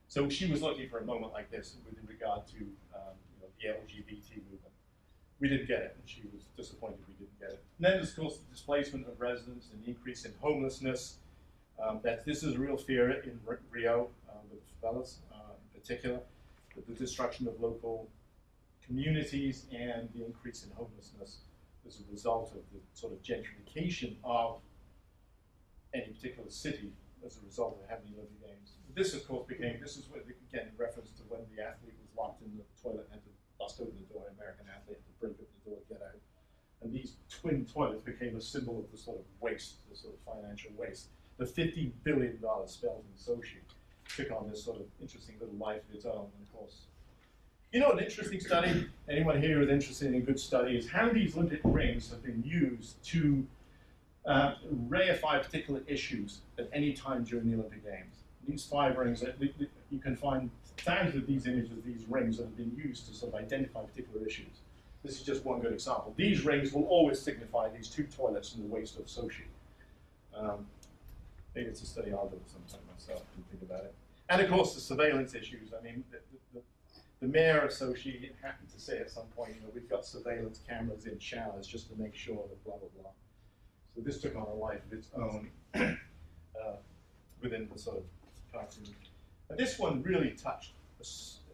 So she was looking for a moment like this with regard to the LGBT movement. We didn't get it, and she was disappointed we didn't get it. And then, of course, the displacement of residents and the increase in homelessness. This is a real fear in Rio, with favelas in particular, the destruction of local communities and the increase in homelessness as a result of the sort of gentrification of any particular city as a result of having the Olympic Games. This, of course, this is what, again, in reference to when the athlete was locked in the toilet and had to bust open the door, an American athlete had to break open the door, get out. And these twin toilets became a symbol of the sort of waste, the sort of financial waste. The $50 billion spent in Sochi took on this sort of interesting little life of its own, and of course, an interesting study, anyone here who's interested in good study, is how these Olympic rings have been used to reify particular issues at any time during the Olympic Games. These 5 rings, you can find thousands of these images of these rings that have been used to sort of identify particular issues. This is just one good example. These rings will always signify these 2 toilets in the waste of Sochi. Maybe it's a study I'll do sometime myself and think about it. And of course, the surveillance issues. I mean, the mayor of Sochi happened to say at some point, we've got surveillance cameras in showers just to make sure that blah, blah, blah. So this took on a life of its own. within the sort of cartoon. And this one really touched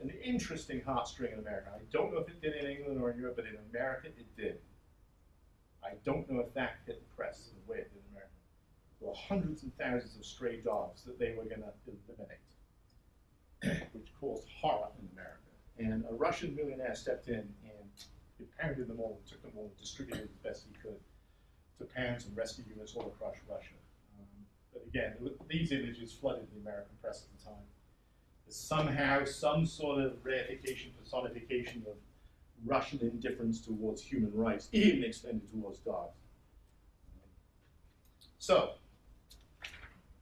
an interesting heartstring in America. I don't know if it did in England or in Europe, but in America it did. I don't know if that hit the press in the way it did in America. There were hundreds and thousands of stray dogs that they were going to eliminate, which caused horror in America. And a Russian millionaire stepped in and impounded them all, took them all, and distributed as best he could to pounds and rescue units all across Russia. But again, these images flooded the American press at the time. There's somehow some sort of reification, personification of Russian indifference towards human rights, even extended towards dogs. So,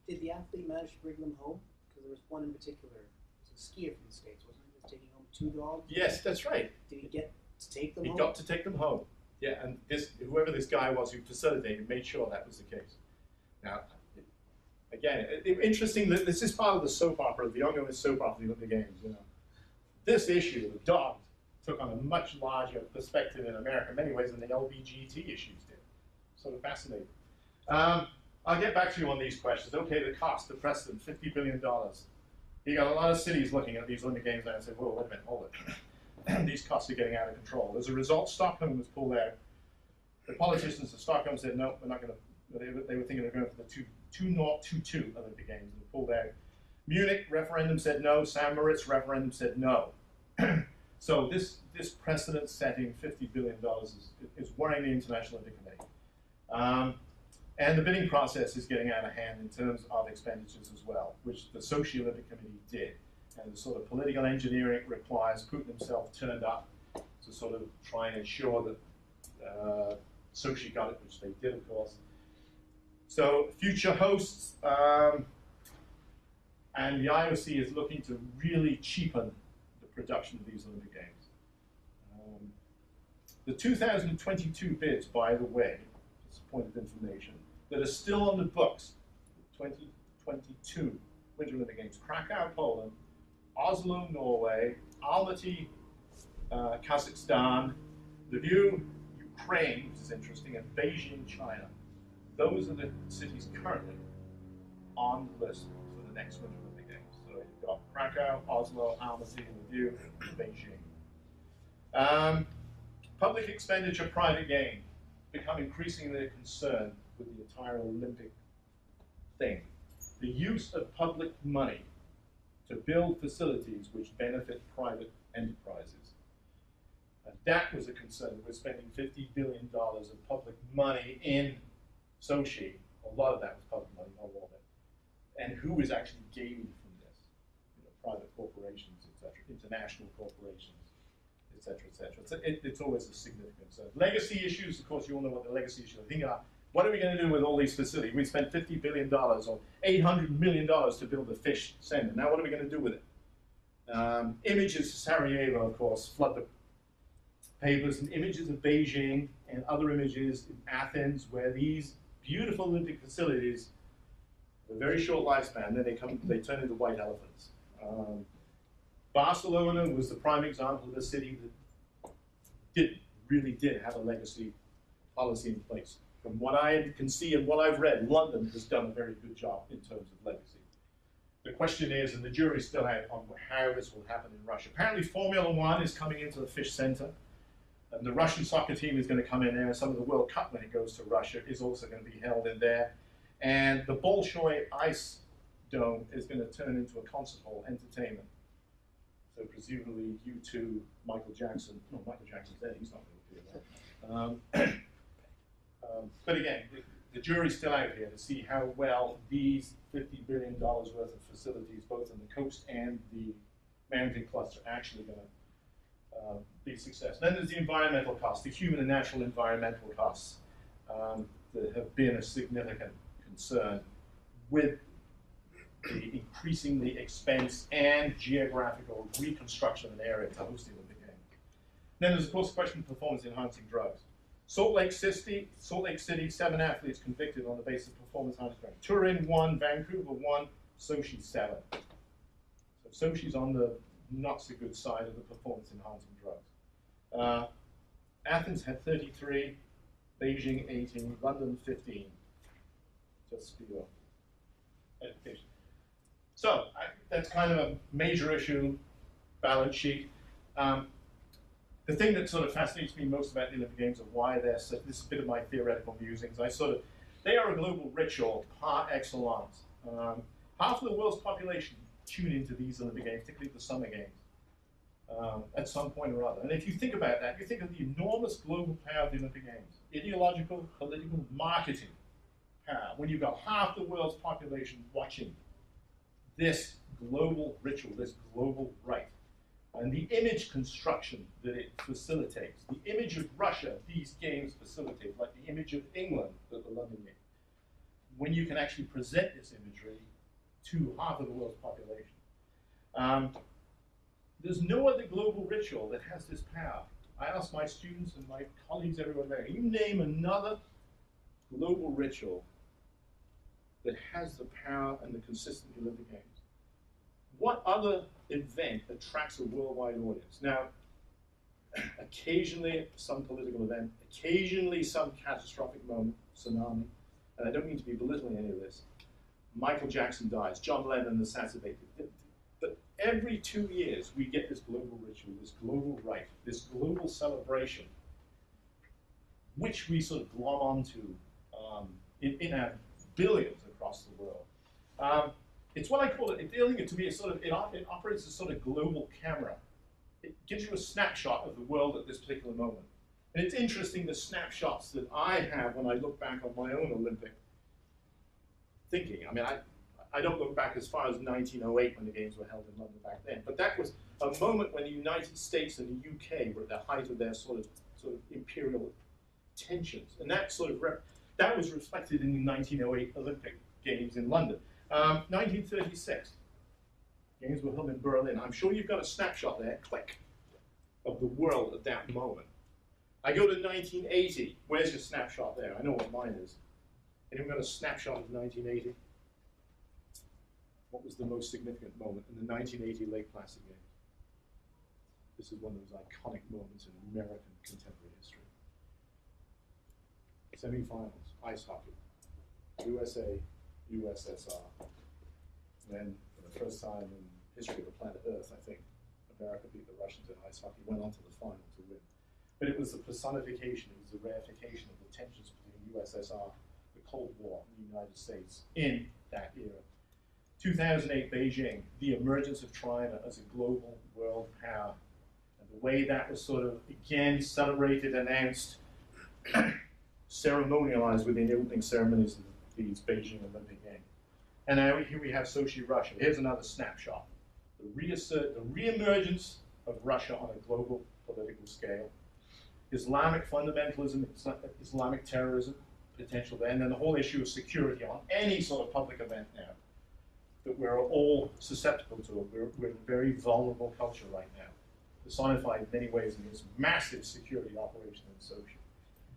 Did the athlete manage to bring them home? Because there was one in particular, it was a skier from the States, wasn't he? He was taking home 2 dogs. yes, that's right. Did he get to take them He home? got to take them home. Yeah, and whoever this guy was who facilitated made sure that was the case. Now, again, interesting that this is part of the soap opera, the ongoing soap opera of the Olympic Games. You know, this issue of dogs took on a much larger perspective in America in many ways than the LGBT issues did. Sort of fascinating. I'll get back to you on these questions. Okay, the cost, the precedent, $50 billion. You got a lot of cities looking at these Olympic Games now and say, whoa, wait a minute, hold it. These costs are getting out of control. As a result, Stockholm was pulled out. The politicians of Stockholm said, no, we're not going to, they were thinking of going for the 2022 Olympic Games and pulled out. Munich referendum said no, San Moritz referendum said no. So this precedent-setting $50 billion is worrying the International Olympic Committee. And the bidding process is getting out of hand in terms of expenditures as well, which the Sochi Olympic Committee did. And the sort of political engineering it requires, Putin himself turned up to sort of try and ensure that Sochi got it, which they did, of course. So future hosts, and the IOC is looking to really cheapen the production of these Olympic Games. The 2022 bids, by the way, just a point of information, that are still on the books, 2022 Winter Olympic Games, Krakow, Poland, Oslo, Norway, Almaty, Kazakhstan, Lviv, Ukraine, which is interesting, and Beijing, China. Those are the cities currently on the list for the next Winter Olympic Games. So you've got Krakow, Oslo, Almaty, Lviv, and Beijing. Public expenditure, private gain, become increasingly a concern with the entire Olympic thing. The use of public money to build facilities which benefit private enterprises. And that was a concern. We're spending $50 billion of public money in Sochi. A lot of that was public money, not all of it. And who is actually gaining from this? You know, private corporations, etc., international corporations, etc., etc. It's always a significant concern. Legacy issues, of course, you all know what the legacy issues are. Think about what are we going to do with all these facilities? We spent $50 billion or $800 million to build a fish center. Now what are we going to do with it? Images of Sarajevo, of course, flood the papers, and images of Beijing and other images in Athens, where these beautiful Olympic facilities have a very short lifespan. Then they turn into white elephants. Barcelona was the prime example of a city that really did have a legacy policy in place. From what I can see and what I've read, London has done a very good job in terms of legacy. The question is, and the jury's still out on how this will happen in Russia. Apparently Formula One is coming into the Fish Center, and the Russian soccer team is going to come in there, and some of the World Cup, when it goes to Russia, is also going to be held in there. And the Bolshoi Ice Dome is going to turn into a concert hall, entertainment. So presumably U2, Michael Jackson, no, Michael Jackson's dead, he's not going to appear there. But again, the jury's still out here to see how well these $50 billion worth of facilities, both on the coast and the mountain cluster, are actually going to be a success. Then there's the environmental costs, the human and natural environmental costs that have been a significant concern with the increasingly expense and geographical reconstruction of an area to host the Olympic Games. Then there's, of course, the question of performance-enhancing drugs. Salt Lake City, 7 athletes convicted on the basis of performance-enhancing drugs. Turin 1, Vancouver 1, Sochi 7. So Sochi's on the not-so-good side of the performance-enhancing drugs. Athens had 33, Beijing 18, London 15. Just for your education. So that's kind of a major issue, balance sheet. The thing that sort of fascinates me most about the Olympic Games and why they're such, this is a bit of my theoretical musings, they are a global ritual par excellence. Half of the world's population tune into these Olympic Games, particularly the Summer Games, at some point or other. And if you think about that, you think of the enormous global power of the Olympic Games, ideological, political, marketing power, when you've got half the world's population watching this global ritual, this global rite. And the image construction that it facilitates, the image of Russia these games facilitate, like the image of England at the London Games, when you can actually present this imagery to half of the world's population. There's no other global ritual that has this power. I ask my students and my colleagues everywhere there, you name another global ritual that has the power and the consistent Olympic Games. What other event attracts a worldwide audience? Now, occasionally some political event, occasionally some catastrophic moment, tsunami, and I don't mean to be belittling any of this. Michael Jackson dies, John Lennon assassinated. But every 2 years we get this global ritual, this global rite, this global celebration, which we sort of glom onto in our billions across the world. It's what I call it, feeling it to be a sort of, it operates as a sort of global camera. It gives you a snapshot of the world at this particular moment. And it's interesting the snapshots that I have when I look back on my own Olympic thinking. I mean, I don't look back as far as 1908 when the games were held in London back then, but that was a moment when the United States and the UK were at the height of their sort of imperial tensions. And that that was reflected in the 1908 Olympic Games in London. 1936, games were held in Berlin. I'm sure you've got a snapshot there, click, of the world at that moment. I go to 1980. Where's your snapshot there? I know what mine is. Anyone got a snapshot of 1980? What was the most significant moment in the 1980 Lake Placid Games? This is one of those iconic moments in American contemporary history. Semi-finals, ice hockey, USA, USSR. Then, for the first time in history of the planet Earth, I think, America beat the Russians in ice hockey, went on to the final to win. But it was the personification, it was the reification of the tensions between USSR, the Cold War, and the United States in that era. 2008 Beijing, the emergence of China as a global world power, and the way that was sort of, again, celebrated, announced, ceremonialized within the opening ceremonies of these Beijing Olympic Games. And now here we have Sochi, Russia. Here's another snapshot. The re-emergence of Russia on a global political scale. Islamic fundamentalism, Islamic terrorism, potential there, and then the whole issue of security on any sort of public event now that we're all susceptible to. We're a very vulnerable culture right now, personified in many ways in this massive security operation in Sochi.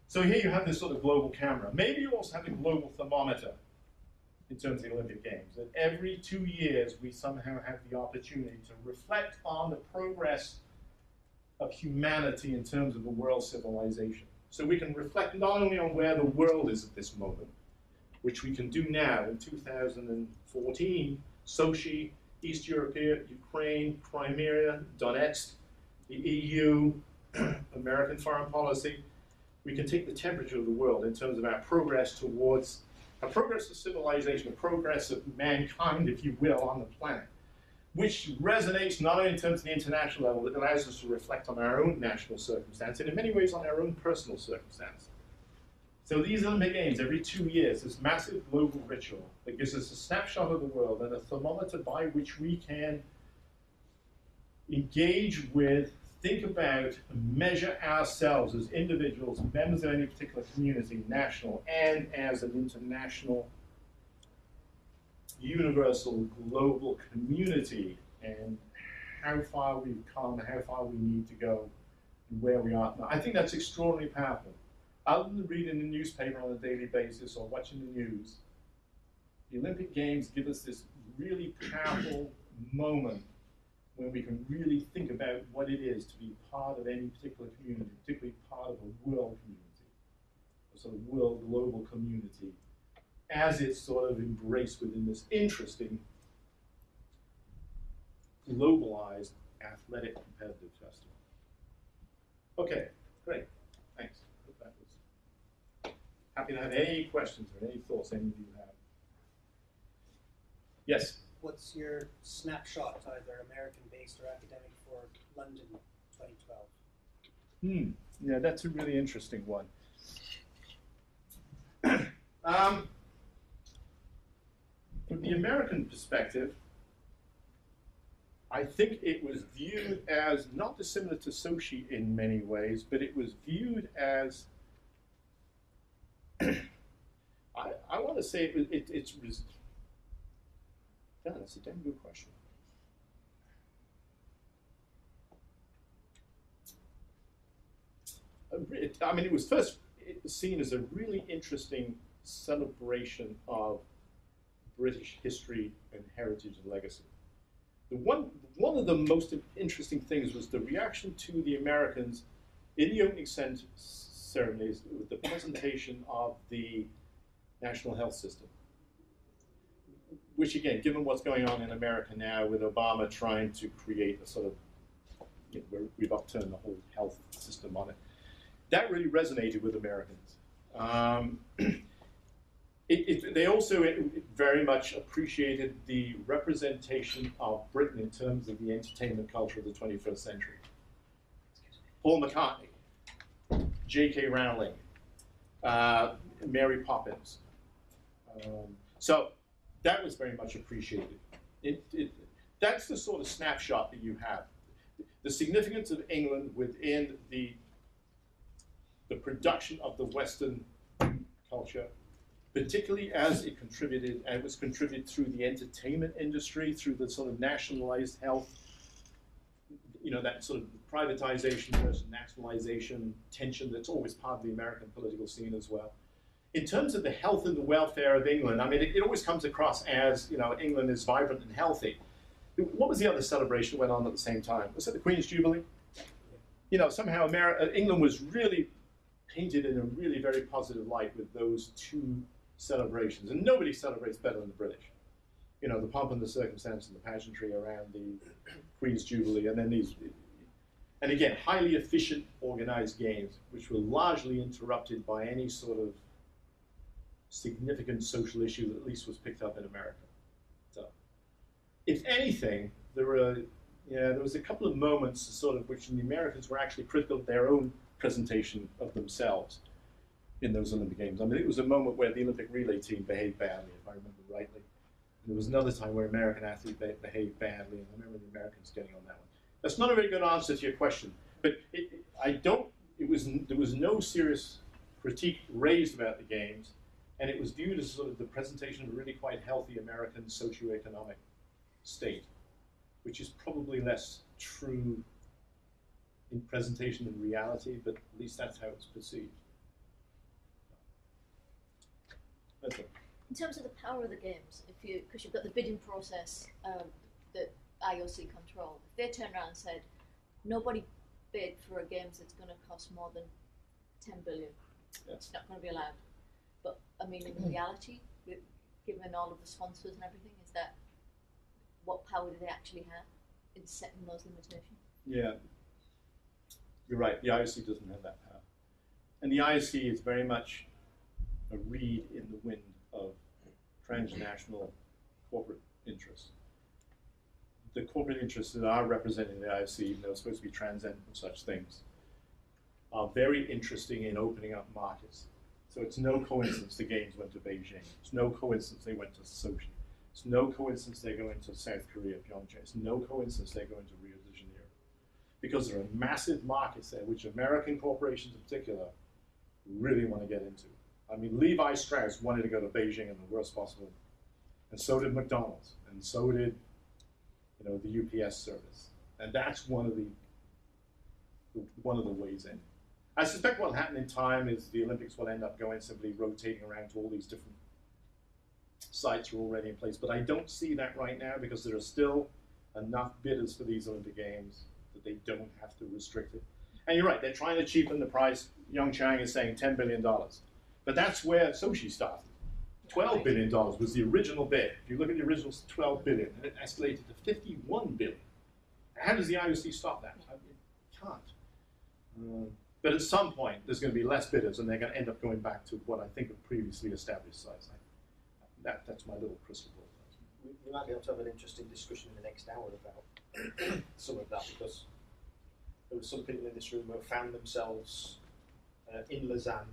So here you have this sort of global camera. Maybe you also have a global thermometer in terms of the Olympic Games, that every 2 years we somehow have the opportunity to reflect on the progress of humanity in terms of the world civilization. So we can reflect not only on where the world is at this moment, which we can do now in 2014, Sochi, East Europe, Ukraine, Crimea, Donetsk, the EU, American foreign policy. We can take the temperature of the world in terms of our progress towards a progress of civilization, a progress of mankind, if you will, on the planet, which resonates not only in terms of the international level, it allows us to reflect on our own national circumstance, and in many ways on our own personal circumstance. So these Olympic Games, every 2 years, this massive global ritual that gives us a snapshot of the world and a thermometer by which we can engage with, think about, measure ourselves as individuals, members of any particular community, national, and as an international, universal, global community, and how far we've come, how far we need to go, and where we are now. I think that's extraordinarily powerful. Other than reading the newspaper on a daily basis or watching the news, the Olympic Games give us this really powerful moment when we can really think about what it is to be part of any particular community, particularly part of a world community, a sort of world global community as it's sort of embraced within this interesting, globalized athletic competitive festival. Okay, great, thanks. That was happy to have any questions or any thoughts any of you have. Yes? What's your snapshot, either American-based or academic, for London 2012? Yeah, that's a really interesting one. From the American perspective, I think it was viewed as not dissimilar to Sochi in many ways, but it was viewed as, I want to say that's a damn good question. I mean, it was seen as a really interesting celebration of British history and heritage and legacy. One of the most interesting things was the reaction to the Americans in the opening ceremonies with the presentation of the national health system, which again, given what's going on in America now with Obama trying to create a sort of, where we've upturned the whole health system on it, that really resonated with Americans. They also very much appreciated the representation of Britain in terms of the entertainment culture of the 21st century. Paul McCartney, J.K. Rowling, Mary Poppins. So that was very much appreciated. That's the sort of snapshot that you have. The significance of England within the production of the Western culture, particularly as it contributed, and it was contributed through the entertainment industry, through the sort of nationalized health, that sort of privatization versus nationalization tension that's always part of the American political scene as well. In terms of the health and the welfare of England, I mean, it always comes across as, England is vibrant and healthy. What was the other celebration that went on at the same time? Was it the Queen's Jubilee? Somehow England was really painted in a really very positive light with those two celebrations. And nobody celebrates better than the British. The pomp and the circumstance and the pageantry around the Queen's Jubilee, and then and again, highly efficient, organized games, which were largely interrupted by any sort of significant social issue that at least was picked up in America. So, if anything, there was a couple of moments sort of which the Americans were actually critical of their own presentation of themselves in those Olympic Games. I mean, it was a moment where the Olympic relay team behaved badly, if I remember rightly. And there was another time where American athletes behaved badly, and I remember the Americans getting on that one. That's not a very good answer to your question, but there was no serious critique raised about the Games, and it was viewed as sort of the presentation of a really quite healthy American socioeconomic state, which is probably less true in presentation than reality, but at least that's how it's perceived. That's it. In terms of the power of the Games, because you've got the bidding process that IOC control, if they turned around and said, nobody bid for a Games that's going to cost more than 10 billion, it's not going to be allowed. But, I mean, in reality, given all of the sponsors and everything, what power do they actually have in setting those limitations? Yeah, you're right. The IOC doesn't have that power. And the IOC is very much a reed in the wind of transnational corporate interests. The corporate interests that are represented in the IOC, even though it's supposed to be transcendent and such things, are very interesting in opening up markets. So it's no coincidence the Games went to Beijing. It's no coincidence they went to Sochi. It's no coincidence they're going to South Korea, Pyeongchang. It's no coincidence they're going to Rio de Janeiro. Because there are massive markets there, which American corporations in particular really want to get into. I mean, Levi Strauss wanted to go to Beijing in the worst possible, and so did McDonald's, and so did, the UPS service. And that's one of the ways in. I suspect what will happen in time is the Olympics will end up simply rotating around to all these different sites are already in place. But I don't see that right now because there are still enough bidders for these Olympic Games that they don't have to restrict it. And you're right, they're trying to cheapen the price. Pyeongchang is saying $10 billion. But that's where Sochi started. $12 billion was the original bid. If you look at the original $12 billion, and it escalated to $51 billion. How does the IOC stop that? It can't. But at some point, there's going to be less bidders, and they're going to end up going back to what I think of previously established sites. That's my little crystal ball. We might be able to have an interesting discussion in the next hour about some of that, because there were some people in this room who found themselves in Lausanne,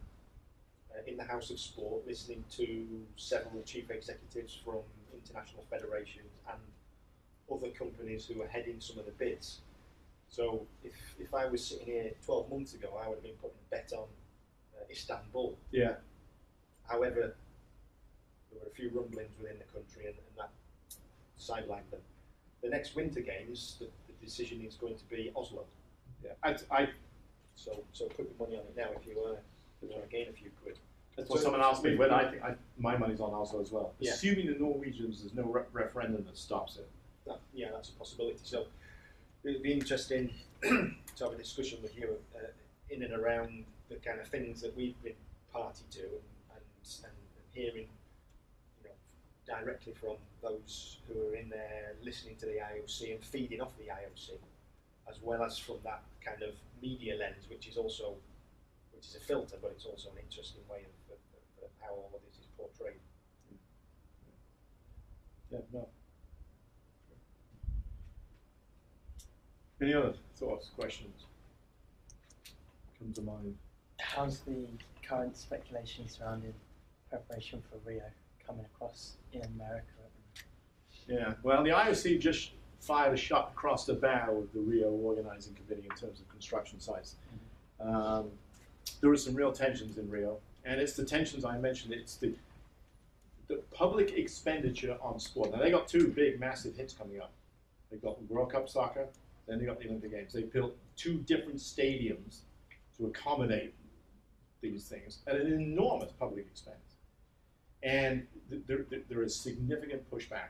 in the House of Sport, listening to several chief executives from international federations and other companies who were heading some of the bids. So if I was sitting here 12 months ago, I would have been putting a bet on Istanbul. Yeah. However, there were a few rumblings within the country, and that sidelined them. The next Winter Games, the decision is going to be Oslo. Yeah. So put your money on it now if you want to gain a few quid. That's what someone asked me. When my money's on Oslo as well. Yeah. Assuming the Norwegians, there's no referendum that stops it. Yeah, that's a possibility. So it'd be interesting to have a discussion with you in and around the kind of things that we've been party to, and hearing, directly from those who are in there listening to the IOC and feeding off the IOC, as well as from that kind of media lens, which is a filter, but it's also an interesting way of how all of this is portrayed. Yeah, no. Any other thoughts, questions come to mind? How's the current speculation surrounding preparation for Rio coming across in America? Yeah, well, the IOC just fired a shot across the bow of the Rio Organizing Committee in terms of construction sites. There were some real tensions in Rio, and it's the tensions I mentioned. It's the public expenditure on sport. Now, they got two big, massive hits coming up. They've got World Cup soccer, then they got the Olympic Games. They built two different stadiums to accommodate these things at an enormous public expense. And there is significant pushback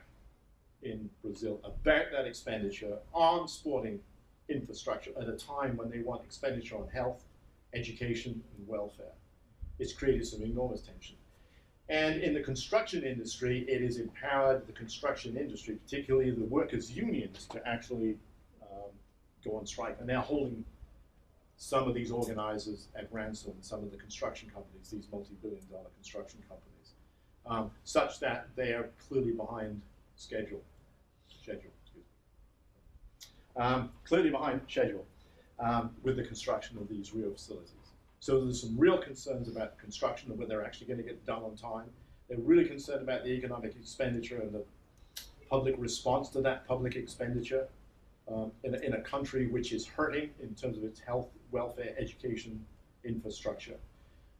in Brazil about that expenditure on sporting infrastructure at a time when they want expenditure on health, education, and welfare. It's created some enormous tension. And in the construction industry, it has empowered the construction industry, particularly the workers' unions, to actually go on strike. And they're holding some of these organizers at ransom, some of the construction companies, these multi-billion-dollar construction companies, such that they are clearly behind schedule. Clearly behind schedule with the construction of these Rio facilities. So there's some real concerns about the construction and whether they're actually going to get done on time. They're really concerned about the economic expenditure and the public response to that public expenditure in a country which is hurting in terms of its health, welfare, education, infrastructure.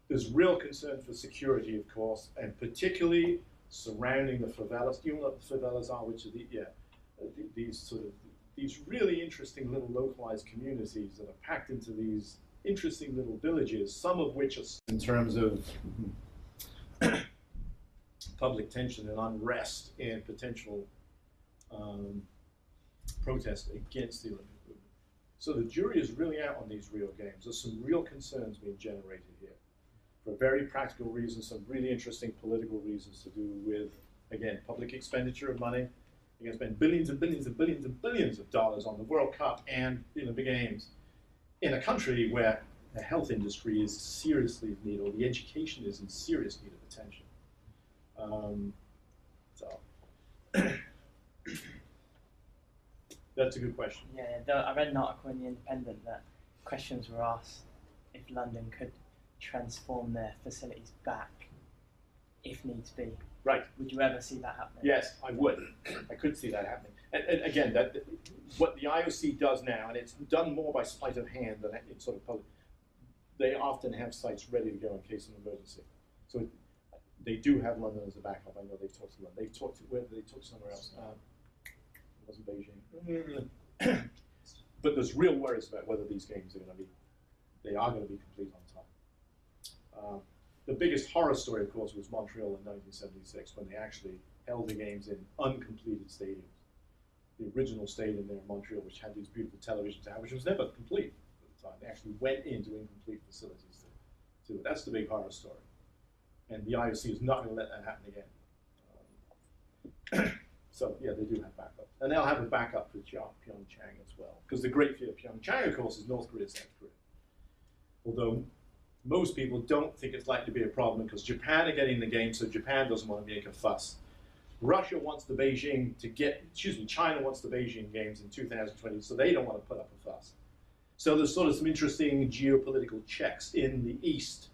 There's real concern for security, of course, and particularly surrounding the favelas. Do you know what the favelas are? Which are these really interesting little localized communities that are packed into these interesting little villages, some of which are in terms of public tension and unrest and potential protest against the Olympic movement. So the jury is really out on these Rio Games. There's some real concerns being generated here for very practical reasons, some really interesting political reasons to do with, again, public expenditure of money. You're going to spend billions and billions and billions and billions of dollars on the World Cup and the Olympic Games in a country where the health industry is seriously in need, or the education is in serious need of attention. That's a good question. Yeah, I read an article in The Independent that questions were asked if London could transform their facilities back if needs be. Right. Would you ever see that happening? Yes, I would. I could see that happening. And again, what the IOC does now, and it's done more by sleight of hand than it's sort of public, they often have sites ready to go in case of an emergency. So they do have London as a backup. I know they've talked to London. They've talked to, where did they talk somewhere else? It wasn't Beijing. But there's real worries about whether these games are going to be complete on time. The biggest horror story, of course, was Montreal in 1976, when they actually held the games in uncompleted stadiums. The original stadium there in Montreal, which had these beautiful television towers, which was never complete at the time. They actually went into incomplete facilities to it. That's the big horror story. And the IOC is not going to let that happen again. So yeah, they do have backup. And they'll have a backup for Pyeongchang as well. Because the great fear of Pyeongchang, of course, is North Korea, South Korea. Although most people don't think it's likely to be a problem because Japan are getting the game, so Japan doesn't want to make a fuss. Russia wants the Beijing to get, China wants the Beijing games in 2020, so they don't want to put up a fuss. So there's sort of some interesting geopolitical checks in the East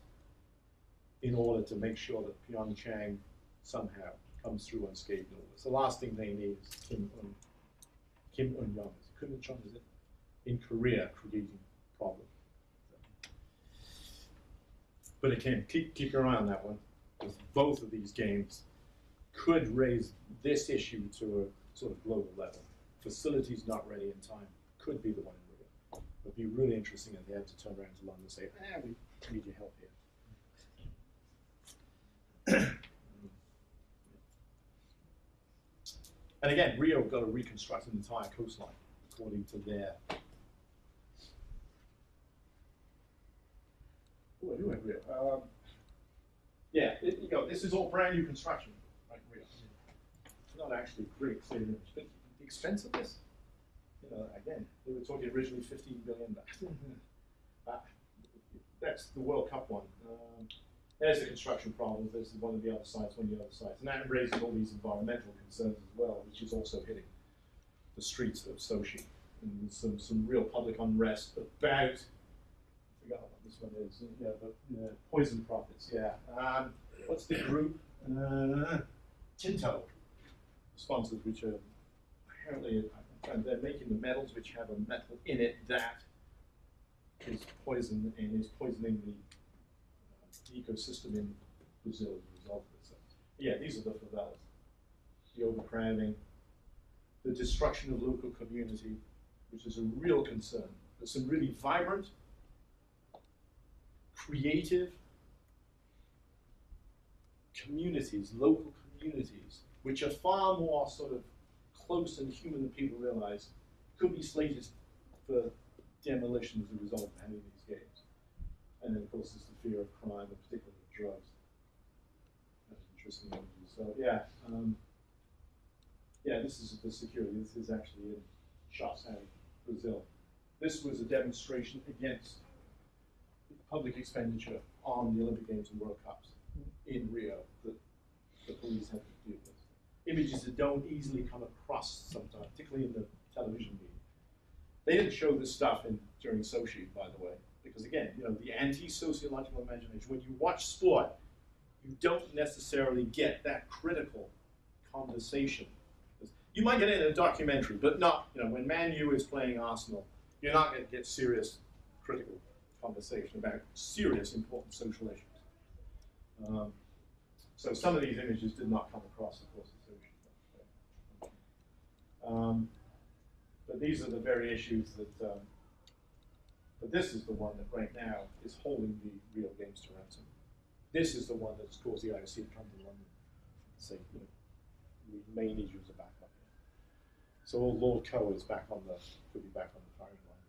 in order to make sure that Pyeongchang somehow comes through unscathed. So the last thing they need is Kim Un-young, is it? In Korea, creating problems. But again, keep your eye on that one, because both of these games could raise this issue to a sort of global level. Facilities not ready in time could be the one in Rio. It would be really interesting if they had to turn around to London and say, we need your help here. And again, Rio got to reconstruct an entire coastline according to their. Oh, I do have Rio. Yeah, this is all brand new construction, right, Rio. It's not actually a great clear image, but the expense of this, again, they were talking originally $15 billion. That's the World Cup one. There's the construction problems. There's one of the other sides, and that raises all these environmental concerns as well, which is also hitting the streets of Sochi, and some real public unrest about. I forgot what this one is. Yeah, the poison profits. Yeah. What's the group? Tinto sponsors, which are apparently they're making the metals which have a metal in it that is poison and is poisoning the ecosystem in Brazil as a result of it. So, yeah, these are the favelas, the overcrowding, the destruction of local community, which is a real concern. There's some really vibrant, creative communities, local communities, which are far more sort of close and human than people realize, could be slated for demolition as a result of having these games. And then, of course, there's the fear of crime, and particularly of drugs. That's interesting images. So, yeah, this is the security. This is actually in shots out of Brazil. This was a demonstration against public expenditure on the Olympic Games and World Cups in Rio that the police had to deal with. Images that don't easily come across sometimes, particularly in the television media. They didn't show this stuff during Sochi, by the way, because again, the anti-sociological imagination, when you watch sport, you don't necessarily get that critical conversation. You might get it in a documentary, but not, when Man U is playing Arsenal, you're not going to get serious critical conversation about serious, important social issues. So some of these images did not come across, of course, in Sochi. But these are the very issues that, but this is the one that right now is holding the Rio Games to ransom. This is the one that's caused the IOC to come to London and say, we may need you as a backup. So old Lord Coe is could be back on the firing line.